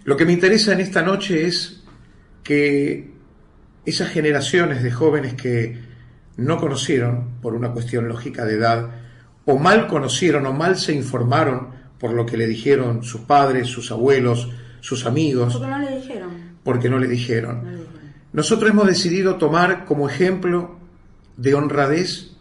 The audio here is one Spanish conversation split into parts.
Lo que me interesa en esta noche es que esas generaciones de jóvenes que no conocieron, por una cuestión lógica de edad, o mal conocieron o mal se informaron por lo que le dijeron sus padres, sus abuelos, sus amigos. Porque no le dijeron. Porque no le dijeron. No le dijeron. Nosotros hemos decidido tomar como ejemplo de honradez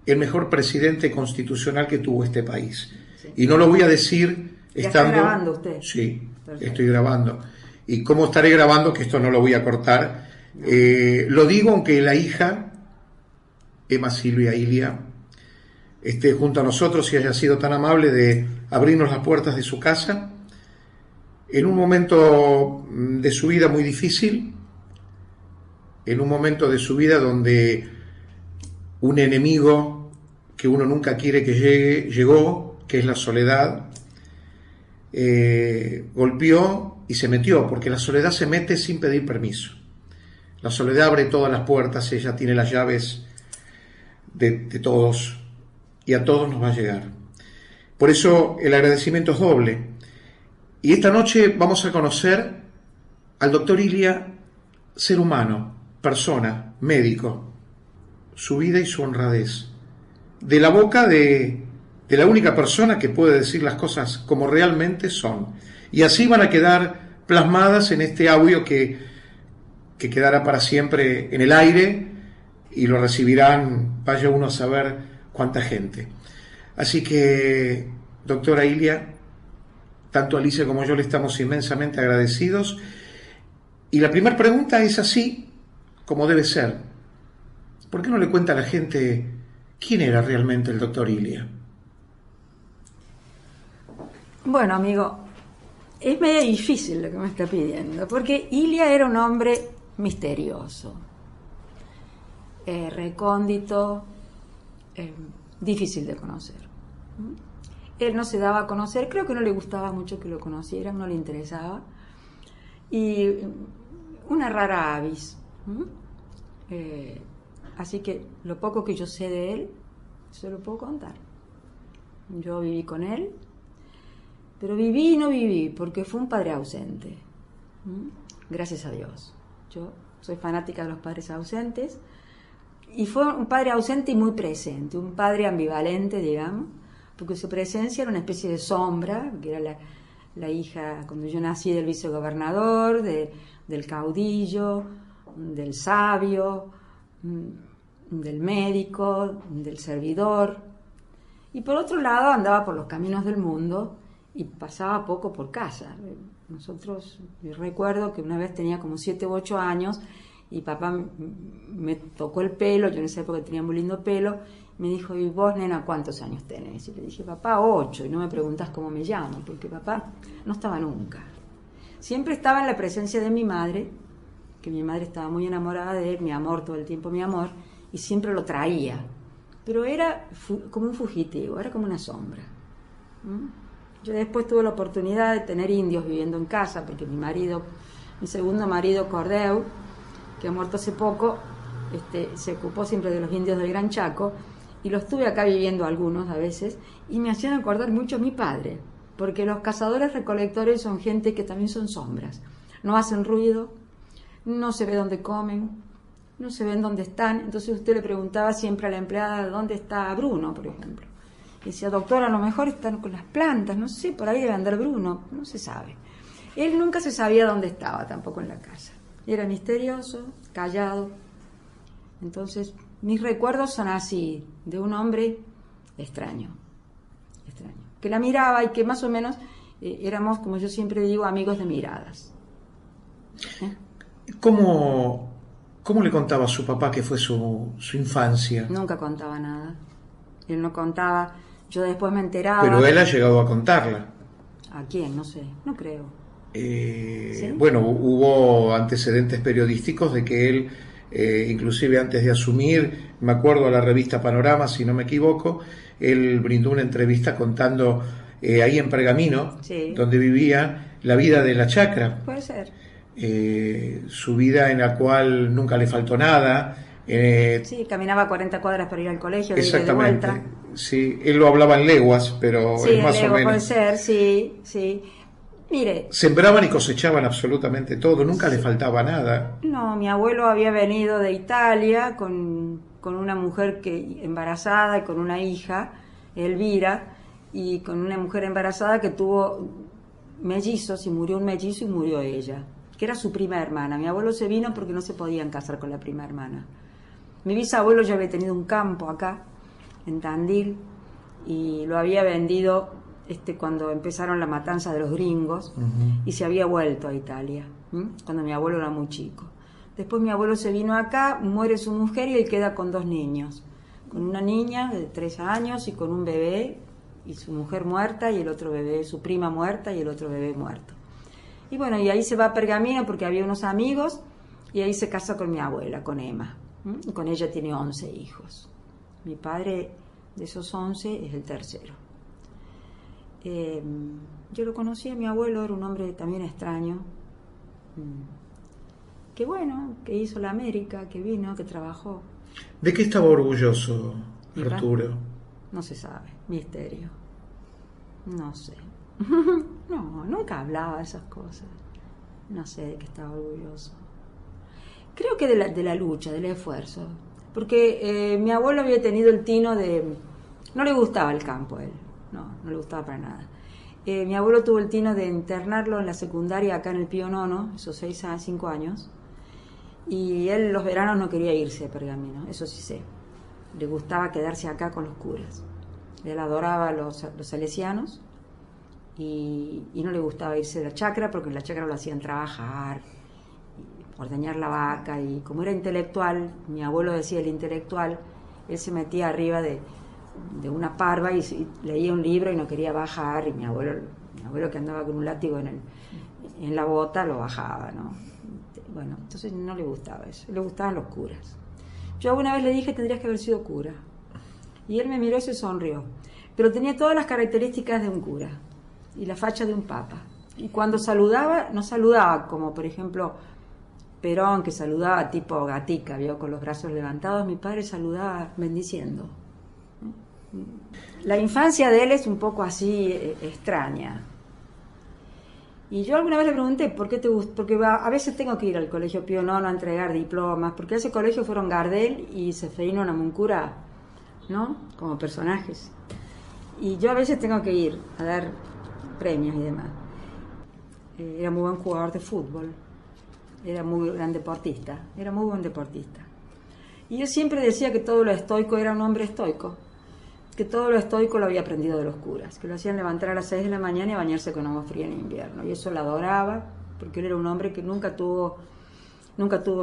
el mejor presidente constitucional que tuvo este país. Sí. Y no lo voy a decir estando... ¿Está grabando usted? Sí, perfecto. Estoy grabando. ¿Y cómo estaré grabando? Que esto no lo voy a cortar. No. Lo digo aunque la hija, Emma Silvia Ilia, esté junto a nosotros y haya sido tan amable de abrirnos las puertas de su casa en un momento de su vida muy difícil, en un momento de su vida donde un enemigo que uno nunca quiere que llegue, llegó, que es la soledad, golpeó y se metió, porque la soledad se mete sin pedir permiso. La soledad abre todas las puertas, ella tiene las llaves de todos, y a todos nos va a llegar. Por eso el agradecimiento es doble. Y esta noche vamos a conocer al doctor Ilia, ser humano, persona, médico, su vida y su honradez, de la boca de la única persona que puede decir las cosas como realmente son. Y así van a quedar plasmadas en este audio que quedará para siempre en el aire y lo recibirán, vaya uno a saber cuánta gente. Así que, doctora Ilia, tanto Alicia como yo le estamos inmensamente agradecidos. Y la primera pregunta es así como debe ser. ¿Por qué no le cuenta a la gente quién era realmente el doctor Ilia? Bueno, amigo, es medio difícil lo que me está pidiendo, porque Ilia era un hombre misterioso, recóndito, difícil de conocer. Él no se daba a conocer, creo que no le gustaba mucho que lo conocieran, no le interesaba. Y una rara avis. Así que lo poco que yo sé de él, se lo puedo contar. Yo viví con él, pero viví y no viví, porque fue un padre ausente. Gracias a Dios. Yo soy fanática de los padres ausentes, y fue un padre ausente y muy presente, un padre ambivalente, digamos, porque su presencia era una especie de sombra, que era la hija, cuando yo nací, del vicegobernador, del caudillo, del sabio, del médico, del servidor. Y por otro lado andaba por los caminos del mundo y pasaba poco por casa. Yo recuerdo que una vez tenía como 7 u 8 años y papá me tocó el pelo, yo en esa época tenía muy lindo pelo, me dijo: ¿y vos, nena, cuántos años tenés? Y le dije: papá, 8, y no me preguntás cómo me llamo, porque papá no estaba nunca. Siempre estaba en la presencia de mi madre, que mi madre estaba muy enamorada de él, mi amor, todo el tiempo mi amor, y siempre lo traía. Pero era como un fugitivo, era como una sombra. Yo después tuve la oportunidad de tener indios viviendo en casa, porque mi segundo marido, Cordeu, que ha muerto hace poco, se ocupó siempre de los indios del Gran Chaco, y los tuve acá viviendo algunos a veces, y me hacían acordar mucho a mi padre, porque los cazadores recolectores son gente que también son sombras, no hacen ruido, no se ve dónde comen, no se ven dónde están. Entonces usted le preguntaba siempre a la empleada dónde está Bruno, por ejemplo, y decía: doctora, a lo mejor están con las plantas, no sé, por ahí debe andar Bruno, no se sabe. Él nunca se sabía dónde estaba, tampoco en la casa, era misterioso, callado. Entonces mis recuerdos son así, de un hombre extraño, que la miraba y que más o menos éramos, como yo siempre digo, amigos de miradas. ¿Cómo le contaba a su papá que fue su infancia? Nunca contaba nada. Él no contaba, yo después me enteraba. Pero él ha llegado a contarla. ¿A quién? No sé, no creo. ¿Sí? Bueno, hubo antecedentes periodísticos de que él, inclusive antes de asumir, me acuerdo a la revista Panorama, si no me equivoco, él brindó una entrevista contando ahí en Pergamino, sí, donde vivía, la vida de la chacra. Puede ser. Su vida en la cual nunca le faltó nada. Sí, caminaba 40 cuadras para ir al colegio, de ida y de exactamente, vuelta. Sí, él lo hablaba en leguas, pero sí, es más o menos. Puede ser, sí. Mire, Sembraban y cosechaban absolutamente todo, nunca les faltaba nada. no, mi abuelo había venido de Italia con una mujer embarazada y con una hija, Elvira, y con una mujer embarazada que tuvo mellizos y murió un mellizo y murió ella, que era su prima hermana. Mi abuelo se vino porque no se podían casar con la prima hermana. Mi bisabuelo ya había tenido un campo acá, en Tandil, y lo había vendido cuando empezaron la matanza de los gringos, y se había vuelto a Italia, cuando mi abuelo era muy chico. Después mi abuelo se vino acá, muere su mujer y él queda con 2 niños, con una niña de 3 años y con un bebé, y su mujer muerta y el otro bebé, su prima muerta y el otro bebé muerto. Y bueno, y ahí se va a Pergamino porque había unos amigos, y ahí se casa con mi abuela, con Emma. Y con ella tiene 11 hijos. Mi padre, de esos 11, es el tercero. Yo lo conocí a mi abuelo, era un hombre también extraño, que bueno, que hizo la América, que vino, que trabajó. ¿De qué estaba orgulloso Mira, Arturo? no se sabe, misterio. No sé. No, nunca hablaba de esas cosas. No sé de qué estaba orgulloso. Creo que de la lucha, del esfuerzo. Porque mi abuelo había tenido el tino de... No le gustaba el campo a él. No le gustaba para nada. Mi abuelo tuvo el tino de internarlo en la secundaria acá en el Pío Nono, esos 5 años. Y él los veranos no quería irse a Pergamino, eso sí sé. Le gustaba quedarse acá con los curas. Él adoraba a los salesianos y no le gustaba irse de la chacra porque en la chacra lo hacían trabajar, ordeñar la vaca, y como era intelectual, mi abuelo decía el intelectual, él se metía arriba de una parva y leía un libro y no quería bajar, y mi abuelo que andaba con un látigo en la bota lo bajaba, ¿no? Bueno, entonces no le gustaba eso, le gustaban los curas. Yo alguna vez le dije tendrías que haber sido cura, y él me miró y se sonrió, pero tenía todas las características de un cura y la facha de un papa, y cuando saludaba, no saludaba como por ejemplo Perón, que saludaba tipo Gatica, vio, con los brazos levantados. Mi padre saludaba bendiciendo. La infancia de él es un poco así extraña. Y yo alguna vez le pregunté, ¿por qué te gusta? Porque a veces tengo que ir al colegio Pío Nono a entregar diplomas, porque a ese colegio fueron Gardel y Seferino Namuncura, ¿no? Como personajes. Y yo a veces tengo que ir a dar premios y demás. Era muy buen jugador de fútbol. Era muy gran deportista, era muy buen deportista. Y él siempre decía que todo lo estoico era un hombre estoico, que todo lo estoico lo había aprendido de los curas, que lo hacían levantar a las 6 de la mañana y bañarse con agua fría en invierno. Y eso lo adoraba, porque él era un hombre que nunca tuvo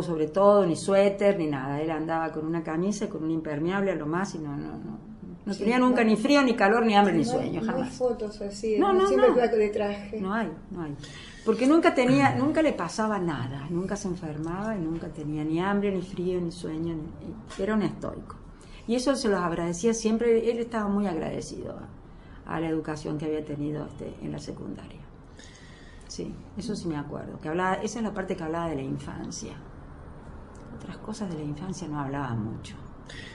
sobre todo, ni suéter, ni nada. Él andaba con una camisa y con un impermeable a lo más, y no Sí, tenía nunca ni frío, ni calor, ni hambre, ni no, sueño, no jamás. hay fotos así, No, siempre no. de traje. No hay. Porque nunca le pasaba nada, nunca se enfermaba y nunca tenía ni hambre, ni frío, ni sueño, era un estoico. Y eso se los agradecía siempre, él estaba muy agradecido a la educación que había tenido en la secundaria. Sí, eso sí me acuerdo, esa es la parte que hablaba de la infancia. Otras cosas de la infancia no hablaba mucho.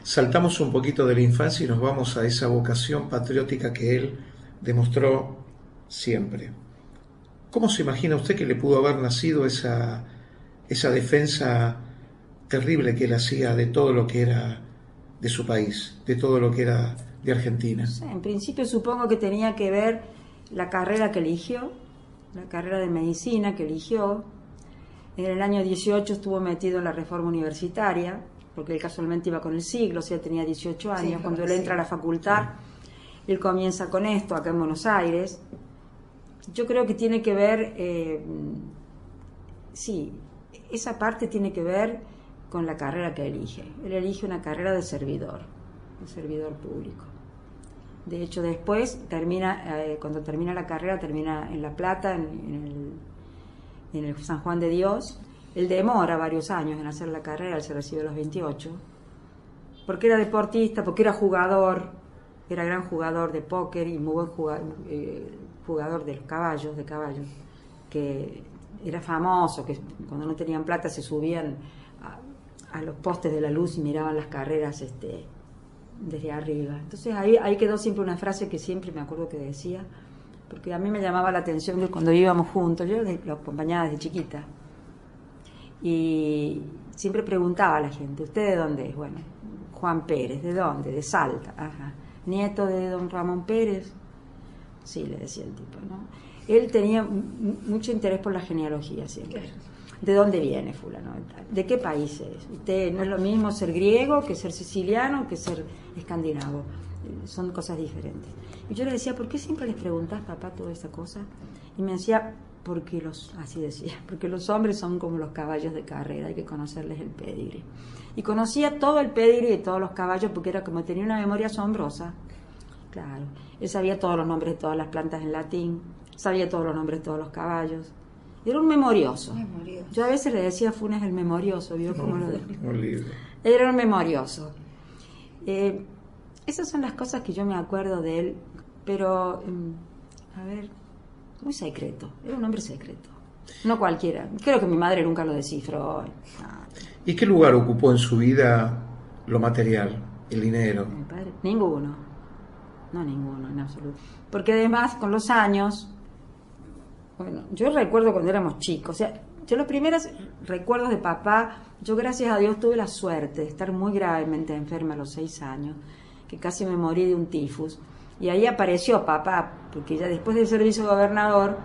Saltamos un poquito de la infancia y nos vamos a esa vocación patriótica que él demostró siempre. ¿Cómo se imagina usted que le pudo haber nacido esa defensa terrible que él hacía de todo lo que era de su país, de todo lo que era de Argentina? No sé, en principio supongo que tenía que ver la carrera que eligió, la carrera de medicina que eligió. En el año 18 estuvo metido en la reforma universitaria, porque él casualmente iba con el siglo, o sea, tenía 18 años. Sí, cuando él entra a la facultad, él comienza con esto acá en Buenos Aires. Yo creo que tiene que ver, esa parte tiene que ver con la carrera que elige. Él elige una carrera de servidor público. De hecho, después cuando termina la carrera, termina en La Plata, en el San Juan de Dios. Él demora varios años en hacer la carrera, él se recibe a los 28, porque era deportista, porque era jugador, era gran jugador de póker y muy buen jugador de caballos, que era famoso, que cuando no tenían plata se subían a los postes de la luz y miraban las carreras desde arriba. Entonces ahí quedó siempre una frase que siempre me acuerdo que decía: porque a mí me llamaba la atención que cuando íbamos juntos, yo lo acompañaba desde chiquita, y siempre preguntaba a la gente, ¿usted de dónde es? Bueno, Juan Pérez, ¿de dónde? De Salta, ajá. ¿Nieto de don Ramón Pérez? Sí, le decía el tipo, ¿no? Él tenía mucho interés por la genealogía siempre. ¿De dónde viene fulano? ¿De qué país es? Usted no es lo mismo ser griego que ser siciliano que ser escandinavo. Son cosas diferentes. Y yo le decía, ¿por qué siempre les preguntás, papá, toda esa cosa? Y me decía, así decía, porque los hombres son como los caballos de carrera, hay que conocerles el pedigrí. Y conocía todo el pedigrí de todos los caballos porque era como tenía una memoria asombrosa. Claro, él sabía todos los nombres de todas las plantas en latín, sabía todos los nombres de todos los caballos. Era un memorioso. Yo a veces le decía a Funes el memorioso, ¿vio cómo lo dijo? Era un memorioso. Esas son las cosas que yo me acuerdo de él, pero, a ver, muy secreto. Era un hombre secreto. No cualquiera. Creo que mi madre nunca lo descifró. ¿Y qué lugar ocupó en su vida lo material, el dinero? Mi padre, ninguno. No ninguno, en absoluto. Porque además, con los años... Bueno, yo recuerdo cuando éramos chicos, o sea, yo los primeros recuerdos de papá, yo gracias a Dios tuve la suerte de estar muy gravemente enferma a los 6 años, que casi me morí de un tifus, y ahí apareció papá, porque ya después del servicio gobernador,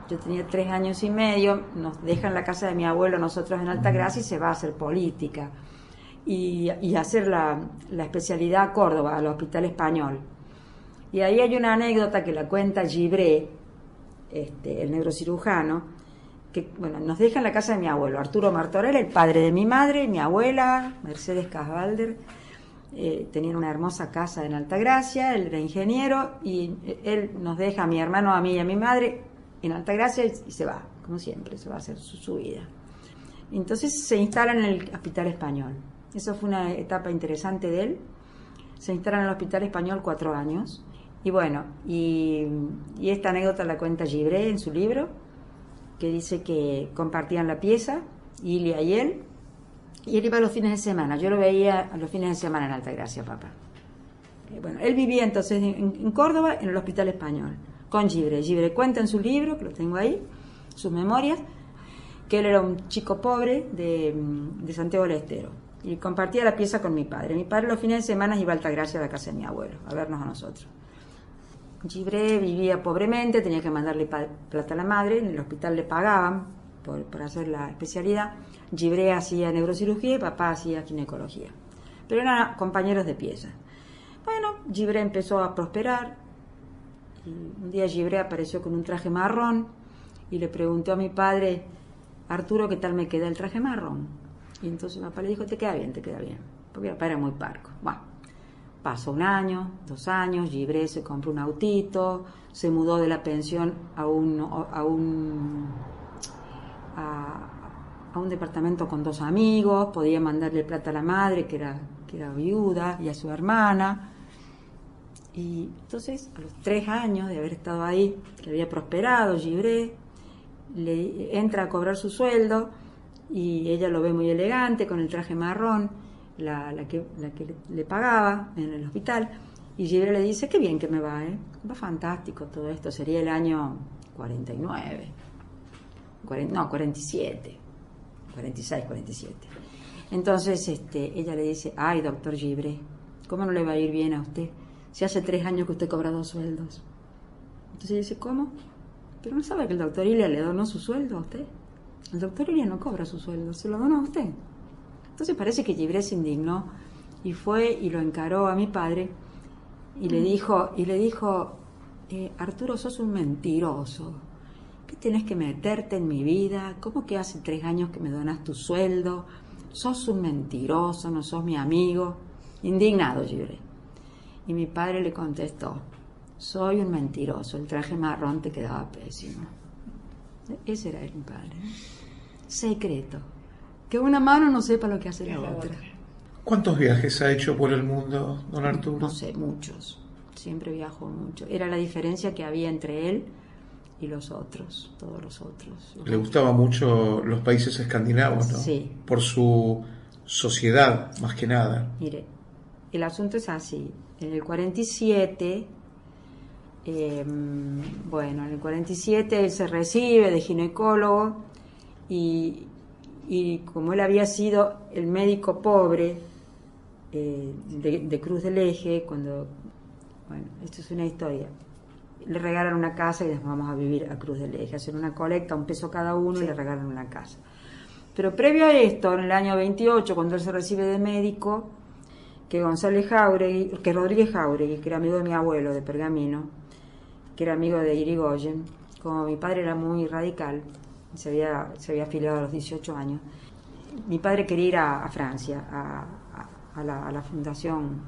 yo tenía 3 años y medio, nos deja en la casa de mi abuelo, nosotros en Altagracia, y se va a hacer política, y a hacer la especialidad a Córdoba, al Hospital Español. Y ahí hay una anécdota que la cuenta Gibré, el neurocirujano, que bueno, nos deja en la casa de mi abuelo, Arturo Martorell, el padre de mi madre, mi abuela, Mercedes Casvalder, tenían una hermosa casa en Altagracia, él era ingeniero, y él nos deja a mi hermano, a mí y a mi madre en Altagracia y se va, como siempre, se va a hacer su vida. Entonces se instala en el Hospital Español. Eso fue una etapa interesante de él. Se instala en el Hospital Español 4 años. Y bueno, y esta anécdota la cuenta Gibré en su libro, que dice que compartían la pieza, Ilia y él iba los fines de semana, yo lo veía a los fines de semana en Altagracia, papá. Bueno, él vivía entonces en Córdoba, en el Hospital Español, con Gibré. Gibré cuenta en su libro, que lo tengo ahí, sus memorias, que él era un chico pobre de Santiago del Estero, y compartía la pieza con mi padre. Mi padre los fines de semana iba a Altagracia a la casa de mi abuelo, a vernos a nosotros. Gibré vivía pobremente, tenía que mandarle plata a la madre, en el hospital le pagaban por hacer la especialidad. Gibré hacía neurocirugía y papá hacía ginecología, pero eran compañeros de pieza. Bueno, Gibré empezó a prosperar, y un día Gibré apareció con un traje marrón y le preguntó a mi padre, Arturo, ¿qué tal me queda el traje marrón? Y entonces papá le dijo, te queda bien, porque papá era muy parco. Bueno, pasó 1 año, 2 años, Gibré se compró un autito, se mudó de la pensión a un departamento con 2 amigos, podía mandarle plata a la madre, que era viuda, y a su hermana. Y entonces, a los 3 años de haber estado ahí, que había prosperado Gibré, le entra a cobrar su sueldo, y ella lo ve muy elegante, con el traje marrón, la que le pagaba en el hospital, y Gibré le dice, qué bien que me va, va fantástico todo esto, sería el año 46, 47. Entonces ella le dice, ay, doctor Gibré, ¿cómo no le va a ir bien a usted? Si hace 3 años que usted cobra 2 sueldos. Entonces ella dice, ¿cómo? Pero no sabe que el doctor Ilia le donó su sueldo a usted. El doctor Ilia no cobra su sueldo, se lo donó a usted. Entonces parece que Gibré se indignó y fue y lo encaró a mi padre y le dijo, Arturo, sos un mentiroso. ¿Qué tenés que meterte en mi vida? ¿Cómo que hace 3 años que me donás tu sueldo? Sos un mentiroso, no sos mi amigo. Indignado Gibré. Y mi padre le contestó, soy un mentiroso, el traje marrón te quedaba pésimo. Ese era mi padre. Secreto. Que una mano no sepa lo que hace la otra. ¿Cuántos viajes ha hecho por el mundo, don Arturo? No sé, muchos. Siempre viajó mucho. Era la diferencia que había entre él y los otros, todos los otros. Le gustaban mucho los países escandinavos, ¿no? Sí. Por su sociedad, más que nada. Mire, el asunto es así. En el 47, Bueno, en el 47 él se recibe de ginecólogo y como él había sido el médico pobre de Cruz del Eje, bueno, esto es una historia, le regalan una casa y después vamos a vivir a Cruz del Eje, hacen una colecta, un peso cada uno, y le regalan una casa. Pero previo a esto, en el año 28, cuando él se recibe de médico, que Rodríguez Jauregui, que era amigo de mi abuelo de Pergamino, que era amigo de Irigoyen, como mi padre era muy radical, se había afiliado a los 18 años, mi padre quería ir a Francia, a la Fundación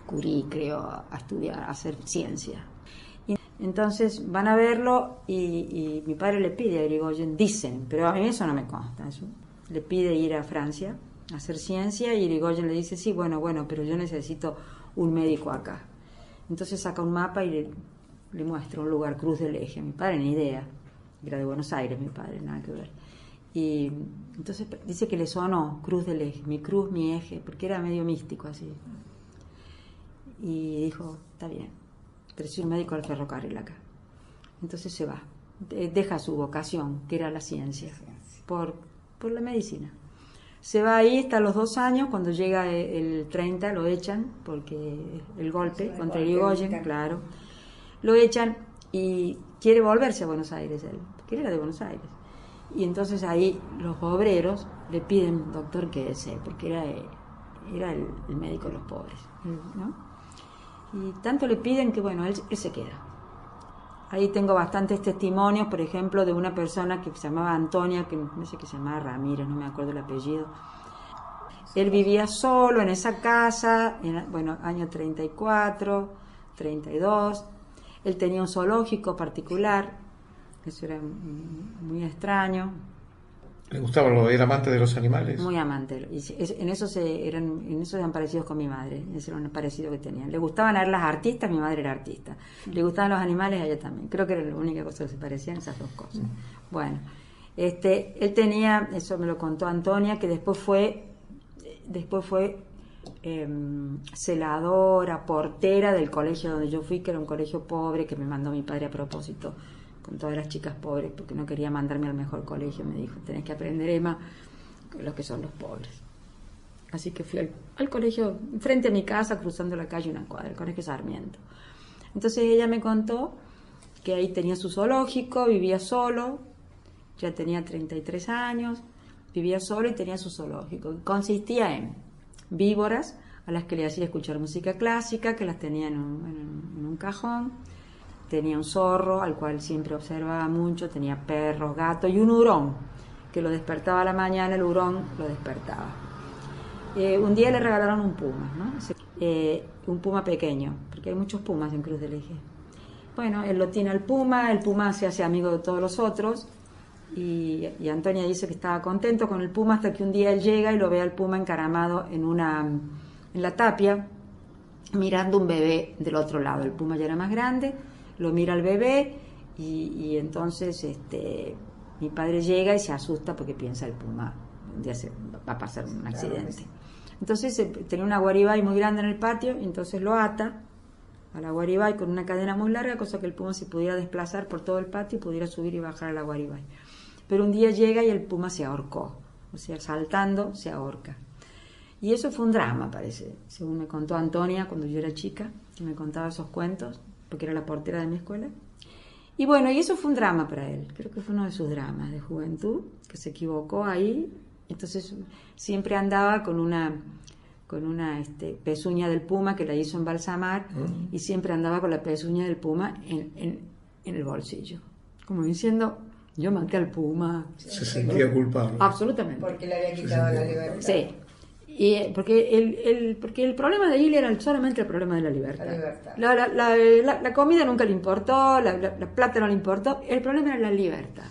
Curie, creo, a estudiar, a hacer ciencia. Y entonces van a verlo y mi padre le pide a Irigoyen, dicen, pero a mí eso no me consta, eso, le pide ir a Francia a hacer ciencia, y Irigoyen le dice, sí, bueno, pero yo necesito un médico acá. Entonces saca un mapa y le muestra un lugar, Cruz del Eje. Mi padre ni idea, era de Buenos Aires mi padre, nada que ver. Y entonces dice que le sonó Cruz del Eje, mi cruz, mi eje, porque era medio místico así. Y dijo, está bien, pero soy un médico del ferrocarril acá. Entonces se va, deja su vocación, que era la ciencia, por la medicina. Se va ahí, está a los 2 años, cuando llega el 30 lo echan, porque el golpe contra Irigoyen, claro, lo echan y quiere volverse a Buenos Aires él, porque él era de Buenos Aires. Y entonces ahí los obreros le piden, doctor, quédese, porque era el médico de los pobres, ¿no? Y tanto le piden que, bueno, él se queda. Ahí tengo bastantes testimonios, por ejemplo, de una persona que se llamaba Antonia, que no sé, que se llamaba Ramírez, no me acuerdo el apellido. Él vivía solo en esa casa, año 34, 32. Él tenía un zoológico particular, eso era muy extraño. ¿Le gustaba era amante de los animales? Muy amante. Y en eso eran parecidos con mi madre. Ese era un parecido que tenían. Le gustaban a él las artistas, mi madre era artista. Le gustaban los animales, a ella también. Creo que era la única cosa que se parecían, esas dos cosas. Bueno, él tenía, eso me lo contó Antonia, que después fue celadora, portera del colegio donde yo fui, que era un colegio pobre, que me mandó mi padre a propósito, con todas las chicas pobres, porque no quería mandarme al mejor colegio. Me dijo, tenés que aprender, Emma, los que son los pobres. Así que fui al colegio, frente a mi casa, cruzando la calle una cuadra, el colegio Sarmiento. Entonces ella me contó que ahí tenía su zoológico, vivía solo, ya tenía 33 años, vivía solo y tenía su zoológico. Consistía en víboras, a las que le hacía escuchar música clásica, que las tenía en un cajón. Tenía un zorro, al cual siempre observaba mucho, tenía perros, gatos y un hurón, que lo despertaba a la mañana, el hurón lo despertaba. Un día le regalaron un puma, ¿no? Un puma pequeño, porque hay muchos pumas en Cruz del Eje. Bueno, él lo tiene al puma, el puma se hace amigo de todos los otros, y Antonia dice que estaba contento con el puma hasta que un día él llega y lo ve al puma encaramado en la tapia, mirando un bebé del otro lado. El puma ya era más grande, lo mira al bebé y entonces mi padre llega y se asusta porque piensa el puma un día va a pasar un accidente. Entonces tenía una guaribay muy grande en el patio, y entonces lo ata a la guaribay con una cadena muy larga, cosa que el puma se pudiera desplazar por todo el patio y pudiera subir y bajar a la guaribay. Pero un día llega y el puma se ahorcó, o sea, saltando se ahorca. Y eso fue un drama, parece, según me contó Antonia cuando yo era chica, que me contaba esos cuentos, porque era la portera de mi escuela. Y bueno, y eso fue un drama para él, creo que fue uno de sus dramas de juventud, que se equivocó ahí. Entonces siempre andaba con una pezuña del puma que la hizo embalsamar, y siempre andaba con la pezuña del puma en el bolsillo, como diciendo, yo maté al puma. Se sentía culpable. Absolutamente. Porque le había quitado la libertad. Sí. Y porque el problema de él era solamente el problema de la libertad. La comida nunca le importó, la plata no le importó, el problema era la libertad.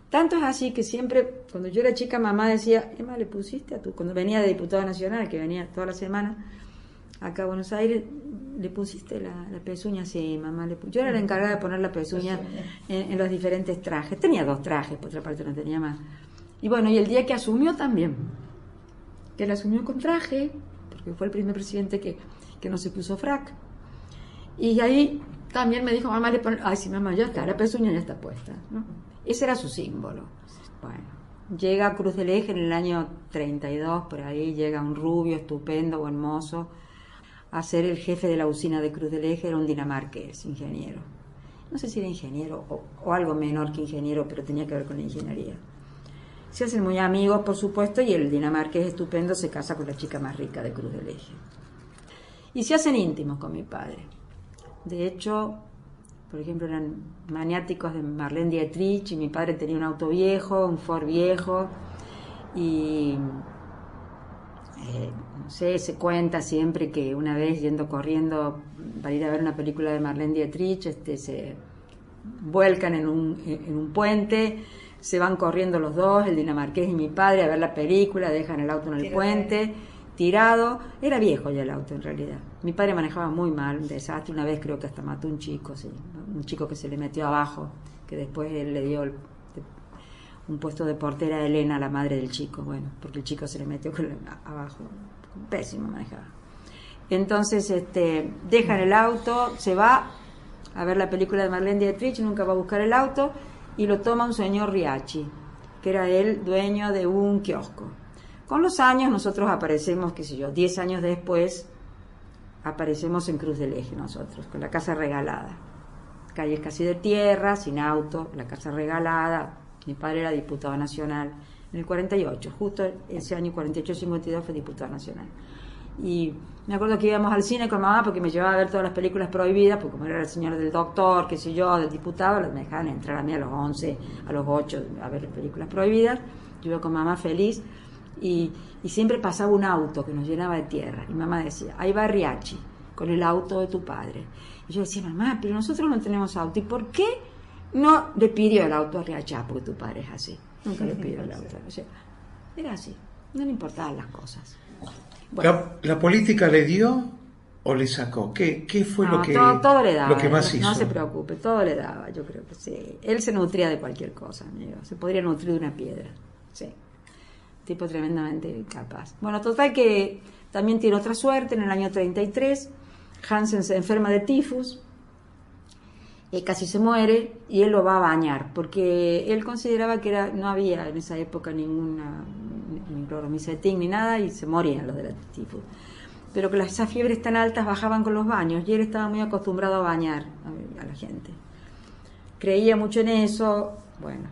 Tanto es así que siempre, cuando yo era chica, mamá decía, Emma, ¿le pusiste cuando venía de diputado nacional, que venía toda la semana acá a Buenos Aires, le pusiste la pezuña? Sí, mamá, yo era la encargada de poner la pezuña en los diferentes trajes. Tenía 2 trajes, por otra parte no tenía más. Y bueno, y el día que asumió también, que él asumió con traje, porque fue el primer presidente que no se puso frac. Y ahí también me dijo, mamá, ay, sí, mamá, ya está, la pezuña ya está puesta, ¿no? Ese era su símbolo. Bueno, llega a Cruz del Eje en el año 32, por ahí llega un rubio estupendo, buen mozo, a ser el jefe de la usina de Cruz del Eje. Era un dinamarqués, ingeniero. No sé si era ingeniero o algo menor que ingeniero, pero tenía que ver con la ingeniería. Se hacen muy amigos, por supuesto, y el dinamarqués estupendo se casa con la chica más rica de Cruz del Eje. Y se hacen íntimos con mi padre. De hecho, por ejemplo, eran maniáticos de Marlene Dietrich, y mi padre tenía un auto viejo, un Ford viejo, y no sé, se cuenta siempre que una vez yendo corriendo para ir a ver una película de Marlene Dietrich, se vuelcan en un puente, se van corriendo los dos, el dinamarqués y mi padre, a ver la película, dejan el auto en el puente, tirado. Era viejo ya el auto en realidad. Mi padre manejaba muy mal, un desastre. Una vez creo que hasta mató un chico, sí, un chico que se le metió abajo, que después él le dio un puesto de portera a Elena, la madre del chico, bueno, porque el chico se le metió abajo. Pésimo manejaba. Entonces dejan el auto, se va a ver la película de Marlene Dietrich, nunca va a buscar el auto, y lo toma un señor Riachi, que era el dueño de un kiosco. Con los años nosotros aparecemos, qué sé yo, 10 años después, aparecemos en Cruz del Eje nosotros, con la casa regalada. Calles casi de tierra, sin auto, la casa regalada. Mi padre era diputado nacional en el 48, justo ese año 48-52 fue diputado nacional. Y me acuerdo que íbamos al cine con mamá porque me llevaba a ver todas las películas prohibidas, porque como era el señor del doctor, qué sé yo, del diputado, me dejaban entrar a mí a los 11, a los 8 a ver películas prohibidas. Yo iba con mamá feliz y siempre pasaba un auto que nos llenaba de tierra y mamá decía, ahí va Riachi con el auto de tu padre. Y yo decía, mamá, pero nosotros no tenemos auto, ¿y por qué no le pidió el auto a Riachi? Porque tu padre es así, nunca le pidió el auto. O sea, era así, no le importaban las cosas. Bueno. ¿La política le dio o le sacó? ¿Qué fue lo que le daba, lo que más hizo? No se preocupe, todo le daba, yo creo que sí. Él se nutría de cualquier cosa, amigo. Se podría nutrir de una piedra, sí. Tipo tremendamente capaz. Bueno, total que también tiene otra suerte. En el año 33, Hansen se enferma de tifus, casi se muere, y él lo va a bañar, porque él consideraba que no había en esa época ni cloromicetin ni nada, y se morían los de la tifus. Pero que esas fiebres tan altas bajaban con los baños, y él estaba muy acostumbrado a bañar a la gente. Creía mucho en eso, bueno,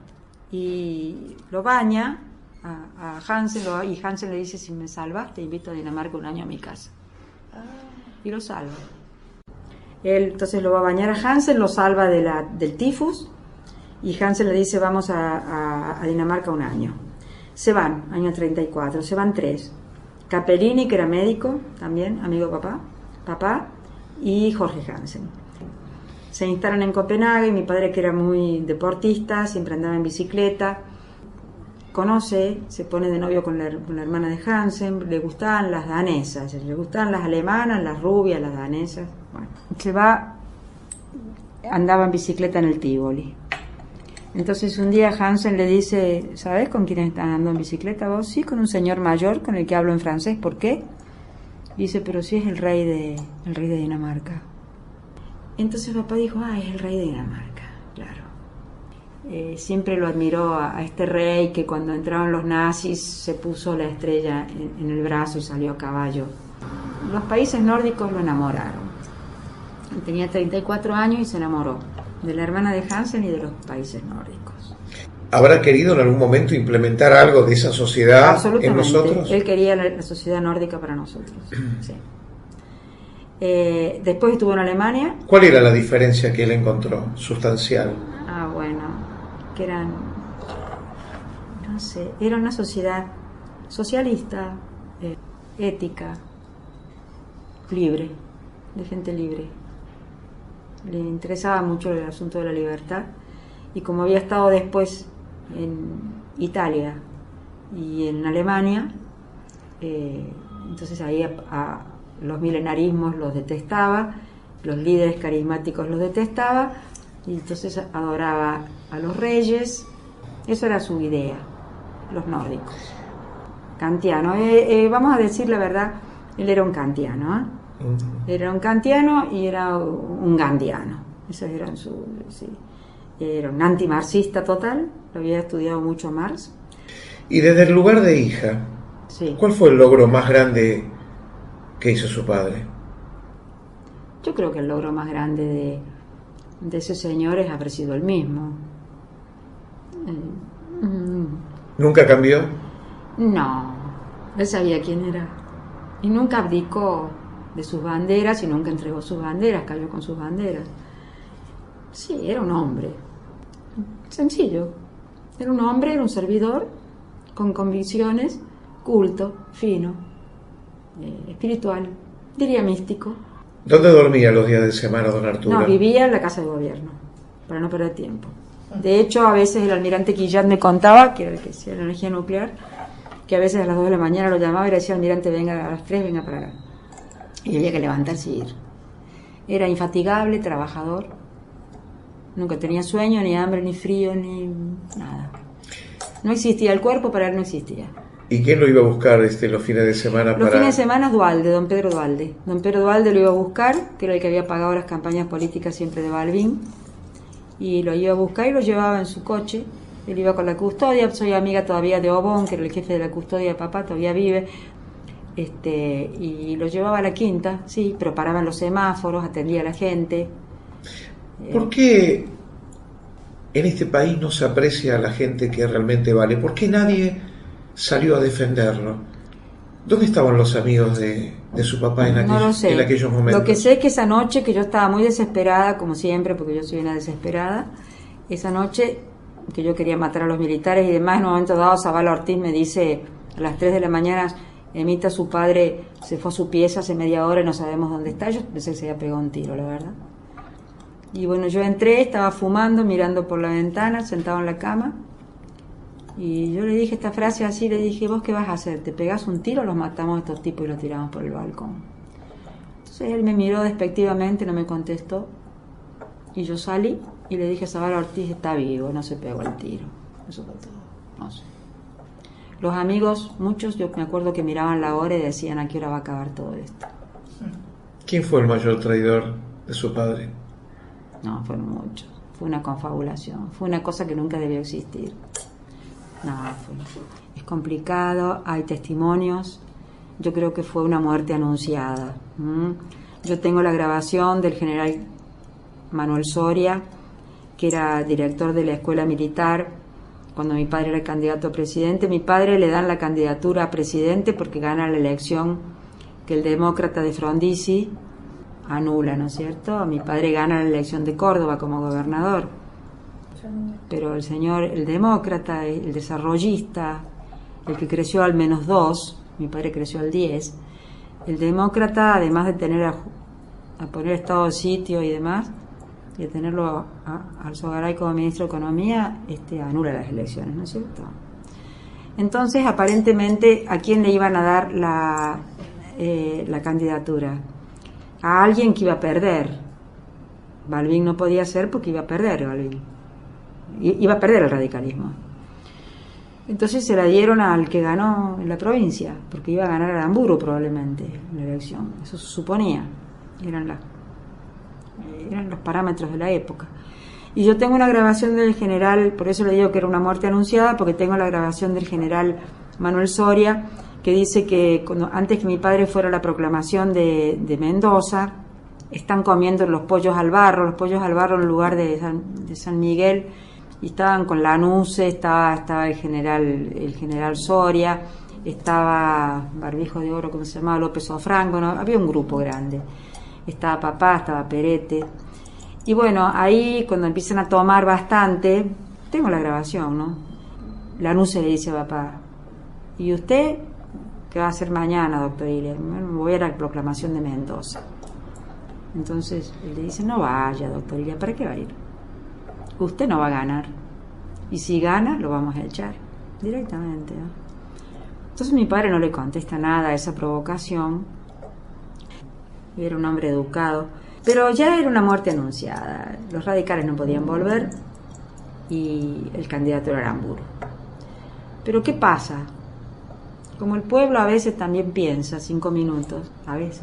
y lo baña a Hansen, y Hansen le dice, si me salvas, te invito a Dinamarca un año a mi casa. Y lo salva. Él entonces lo va a bañar a Hansen, lo salva del tifus, y Hansen le dice, vamos a Dinamarca un año. Se van, año 34, se van 3. Capellini, que era médico, también, amigo de papá, y Jorge Hansen. Se instalan en Copenhague, mi padre, que era muy deportista, siempre andaba en bicicleta, se pone de novio con la hermana de Hansen, le gustaban las danesas, le gustaban las alemanas, las rubias, las danesas. Bueno, andaba en bicicleta en el Tivoli. Entonces un día Hansen le dice, ¿sabes con quién estás andando en bicicleta vos? Sí, con un señor mayor con el que hablo en francés. ¿Por qué? Dice, pero sí es el rey de Dinamarca. Entonces papá dijo, es el rey de Dinamarca, claro. Siempre lo admiró a este rey que cuando entraron los nazis se puso la estrella en el brazo y salió a caballo. Los países nórdicos lo enamoraron. Tenía 34 años y se enamoró de la hermana de Hansen y de los países nórdicos. ¿Habrá querido en algún momento implementar algo de esa sociedad en nosotros? Él quería la sociedad nórdica para nosotros, sí. Después estuvo en Alemania. ¿Cuál era la diferencia que él encontró sustancial? Bueno, que eran, no sé, era una sociedad socialista, ética, libre, de gente libre. Le interesaba mucho el asunto de la libertad, y como había estado después en Italia y en Alemania, entonces ahí a los milenarismos los detestaba, los líderes carismáticos los detestaba, y entonces adoraba a los reyes. Eso era su idea, los nórdicos. Kantiano, vamos a decir la verdad, él era un kantiano, Era un kantiano y era un gandiano. Esos eran sí. Era un antimarxista total, lo había estudiado mucho Marx. Y desde el lugar de hija, Sí. ¿cuál fue el logro más grande que hizo su padre? Yo creo que el logro más grande de ese señor es haber sido el mismo. ¿Nunca cambió? No, él sabía quién era. Y nunca abdicó de sus banderas y nunca entregó sus banderas, cayó con sus banderas. Sí, era un hombre. Sencillo. Era un hombre, era un servidor, con convicciones, culto, fino, espiritual, diría místico. ¿Dónde dormía los días de semana, don Arturo? No, vivía en la casa de gobierno, para no perder tiempo. De hecho, a veces el almirante Quillat me contaba, que era el que hacía la energía nuclear, que a veces a las 2 de la mañana lo llamaba y le decía, almirante, venga a las 3, venga para acá. Y había que levantarse y ir. Era infatigable, trabajador. Nunca tenía sueño, ni hambre, ni frío, ni nada. No existía, el cuerpo para él no existía. ¿Y quién lo iba a buscar los fines de semana? Los fines de semana Duhalde, don Pedro Duhalde. Don Pedro Duhalde lo iba a buscar, que era el que había pagado las campañas políticas siempre de Balbín. Y lo iba a buscar y lo llevaba en su coche. Él iba con la custodia, soy amiga todavía de Obón, que era el jefe de la custodia de papá, todavía vive. Y lo llevaba a la quinta, sí, pero paraba en los semáforos, atendía a la gente. ¿Por qué en este país no se aprecia a la gente que realmente vale? ¿Por qué nadie salió a defenderlo? ¿Dónde estaban los amigos de su papá en aquellos momentos? Lo que sé es que esa noche, que yo estaba muy desesperada, como siempre, porque yo soy una desesperada, esa noche que yo quería matar a los militares y demás, en un momento dado Zavala Ortiz me dice a las 3 de la mañana, Emita, su padre se fue a su pieza hace media hora y no sabemos dónde está. Yo pensé que se había pegado un tiro, la verdad. Y bueno, yo entré, estaba fumando, mirando por la ventana, sentado en la cama, y yo le dije esta frase así, le dije, ¿vos qué vas a hacer? ¿Te pegás un tiro o los matamos a estos tipos y los tiramos por el balcón? Entonces él me miró despectivamente, no me contestó, y yo salí y le dije a Zavala Ortiz, está vivo, no se pegó el tiro. Eso fue todo, no sé. Los amigos, muchos, yo me acuerdo que miraban la hora y decían, ¿a qué hora va a acabar todo esto? ¿Quién fue el mayor traidor de su padre? No, fueron muchos. Fue una confabulación. Fue una cosa que nunca debió existir. No, es complicado. Hay testimonios. Yo creo que fue una muerte anunciada. Yo tengo la grabación del general Manuel Soria, que era director de la escuela militar, cuando mi padre era candidato a presidente. Mi padre le dan la candidatura a presidente porque gana la elección que el demócrata de Frondizi anula, ¿no es cierto? Mi padre gana la elección de Córdoba como gobernador, pero el demócrata, el desarrollista, el que creció al -2, mi padre creció al 10, el demócrata, además de tener a poner estado de sitio y demás, y de tenerlo al Sogaray como ministro de Economía, anula las elecciones, ¿no es cierto? Entonces, aparentemente, ¿a quién le iban a dar la candidatura? A alguien que iba a perder. Balbín no podía ser porque iba a perder Balbín. Iba a perder el radicalismo. Entonces se la dieron al que ganó en la provincia, porque iba a ganar Aramburu probablemente en la elección. Eso se suponía. Eran los parámetros de la época. Y yo tengo una grabación del general, por eso le digo que era una muerte anunciada, porque tengo la grabación del general Manuel Soria, que dice que antes que mi padre fuera a la proclamación de Mendoza, están comiendo los pollos al barro en el lugar de San Miguel, y estaban con Lanuse, estaba el general Soria, estaba Barbijo de Oro, ¿cómo se llamaba? López Ofrango, ¿no? Había un grupo grande. Estaba papá, estaba Perete. Y bueno, ahí cuando empiezan a tomar bastante, tengo la grabación, ¿no? Lanuse le dice a papá, ¿y usted qué va a hacer mañana, doctor Ilia? Voy a la proclamación de Mendoza. Entonces él le dice, no vaya, doctor Ilia, ¿para qué va a ir? Usted no va a ganar. Y si gana, lo vamos a echar directamente, ¿no? Entonces mi padre no le contesta nada a esa provocación. Era un hombre educado, pero ya era una muerte anunciada. Los radicales no podían volver y el candidato era Aramburu. Pero ¿qué pasa? Como el pueblo a veces también piensa 5 minutos, a veces,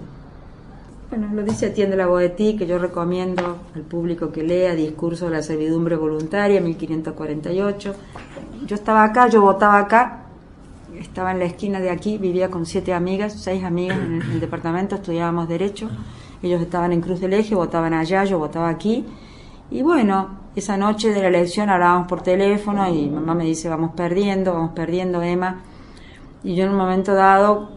Bueno, lo dice Etienne de la Boétie, que yo recomiendo al público que lea Discurso de la servidumbre voluntaria, 1548. Yo estaba acá, yo votaba acá, estaba en la esquina de aquí, vivía con 6 amigas en el departamento, estudiábamos Derecho, ellos estaban en Cruz del Eje, votaban allá, yo votaba aquí, y bueno, esa noche de la elección hablábamos por teléfono y mamá me dice, vamos perdiendo, Emma, y yo en un momento dado,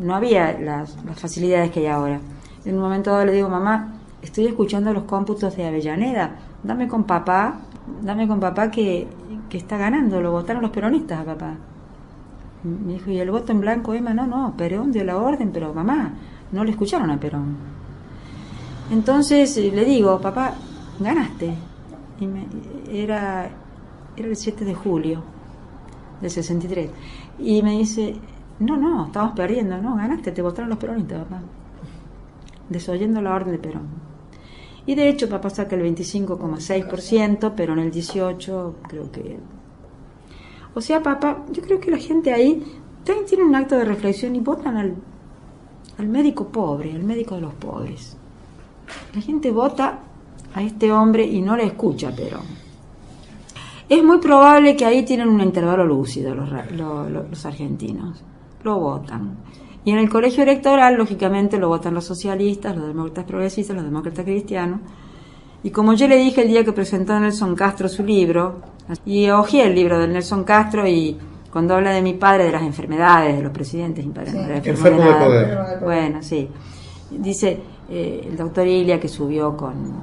no había las facilidades que hay ahora. En un momento dado le digo, mamá, estoy escuchando los cómputos de Avellaneda, dame con papá que está ganando, lo votaron los peronistas a papá. Me dijo, ¿y el voto en blanco, Emma? No, Perón dio la orden, pero mamá, no le escucharon a Perón. Entonces le digo, papá, ganaste. Era el 7 de julio del 63. Y me dice, no, estamos perdiendo, no, ganaste, te votaron los peronistas, papá. Desoyendo la orden de Perón. Y de hecho papá saca el 25,6%, pero en el 18 creo que... O sea, papá, yo creo que la gente ahí también tiene un acto de reflexión y votan al médico pobre, al médico de los pobres. La gente vota a este hombre y no le escucha a Perón. Es muy probable que ahí tienen un intervalo lúcido los argentinos. Lo votan. Y en el colegio electoral, lógicamente, lo votan los socialistas, los demócratas progresistas, los demócratas cristianos. Y como yo le dije el día que presentó Nelson Castro su libro, y hojeé el libro de Nelson Castro, y cuando habla de mi padre, de las enfermedades, de los presidentes, mi padre, sí, enfermo de poder. Bueno, sí. Dice el doctor Ilia que subió con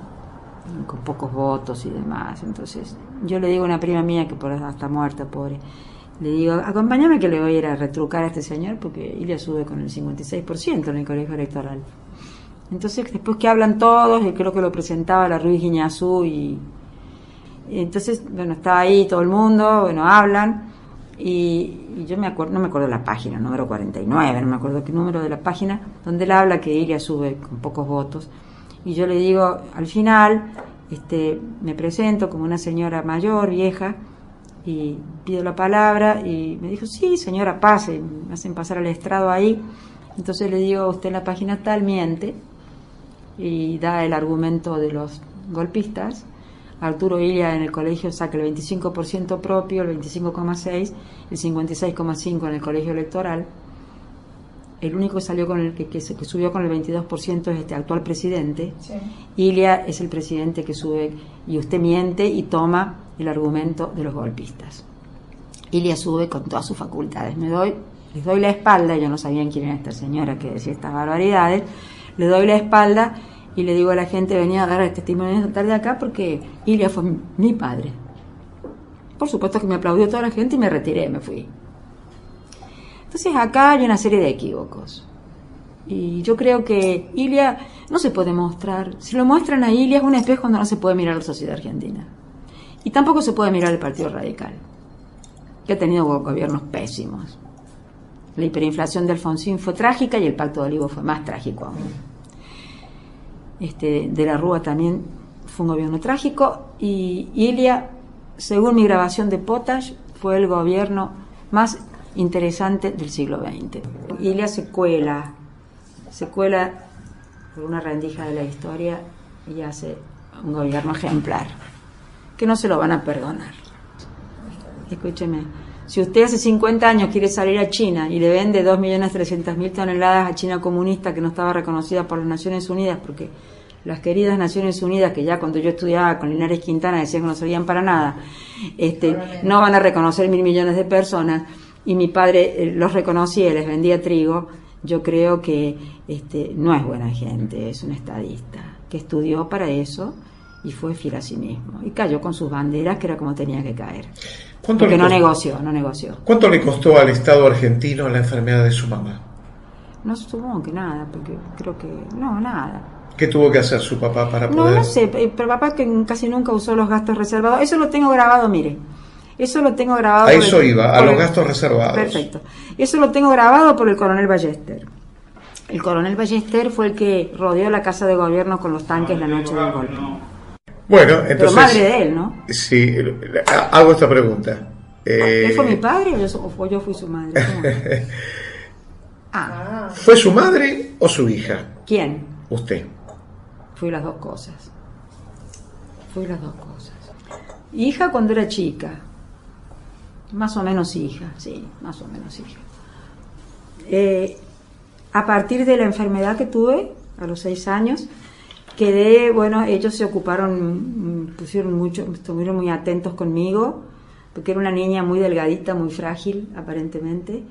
pocos votos y demás. Entonces, yo le digo a una prima mía que por está muerta, pobre, le digo, acompáñame que le voy a ir a retrucar a este señor porque Ilia sube con el 56% en el colegio electoral. Entonces, después que hablan todos, y creo que lo presentaba la Ruiz Guiñazú, y entonces, bueno, estaba ahí todo el mundo, bueno, hablan, y yo no me acuerdo la página, número 49, no me acuerdo qué número de la página, donde él habla que Ilia sube con pocos votos, y yo le digo, al final, me presento como una señora mayor, vieja, y pido la palabra, y me dijo, sí, señora, pase, me hacen pasar al estrado ahí. Entonces le digo, usted en la página tal miente, y da el argumento de los golpistas. Arturo Ilia en el colegio saca el 25% propio, el 25,6%, el 56,5% en el colegio electoral. El único que salió con que subió con el 22% es este actual presidente. Sí. Ilia es el presidente que sube, y usted miente y toma el argumento de los golpistas. Ilia sube con todas sus facultades. Les doy la espalda, yo no sabía quién era esta señora que decía estas barbaridades, le doy la espalda y le digo a la gente, venía a dar el testimonio esta tarde acá porque Ilia fue mi padre. Por supuesto que me aplaudió toda la gente y me retiré, me fui. Entonces acá hay una serie de equívocos. Y yo creo que Ilia no se puede mostrar. Si lo muestran a Ilia es un espejo donde no se puede mirar la sociedad argentina. Y tampoco se puede mirar el Partido Radical, que ha tenido gobiernos pésimos. La hiperinflación de Alfonsín fue trágica y el Pacto de Olivos fue más trágico aún. De la Rúa también fue un gobierno trágico, y Ilia, según mi grabación de Potash, fue el gobierno más interesante del siglo XX. Ilia se cuela por una rendija de la historia y hace un gobierno ejemplar, que no se lo van a perdonar. Escúcheme, si usted hace 50 años quiere salir a China y le vende 2.300.000 toneladas a China comunista, que no estaba reconocida por las Naciones Unidas, porque las queridas Naciones Unidas, que ya cuando yo estudiaba con Linares Quintana decían que no servían para nada, no van a reconocer 1.000 millones de personas, y mi padre los reconocía y les vendía trigo, yo creo que no es buena gente, es un estadista que estudió para eso y fue fiel a sí mismo y cayó con sus banderas, que era como tenía que caer, porque no negoció. ¿Cuánto le costó al Estado argentino la enfermedad de su mamá? No supongo que nada, porque creo que nada. ¿Qué tuvo que hacer su papá para poder...? No sé, pero papá que casi nunca usó los gastos reservados. Eso lo tengo grabado, mire. Eso lo tengo grabado... A eso iba, a los gastos reservados. Perfecto. Eso lo tengo grabado por el coronel Ballester. El coronel Ballester fue el que rodeó la Casa de Gobierno con los tanques la noche del golpe. Bueno, entonces... Pero madre de él, ¿no? Sí, hago esta pregunta. ¿Él fue mi padre o yo fui su madre? ¿Fue su madre o su hija? ¿Quién? usted? Fui las dos cosas. Hija cuando era chica. Más o menos hija, sí, más o menos hija. A partir de la enfermedad que tuve, a los 6 años, quedé, bueno, ellos se ocuparon, estuvieron muy atentos conmigo, porque era una niña muy delgadita, muy frágil, aparentemente.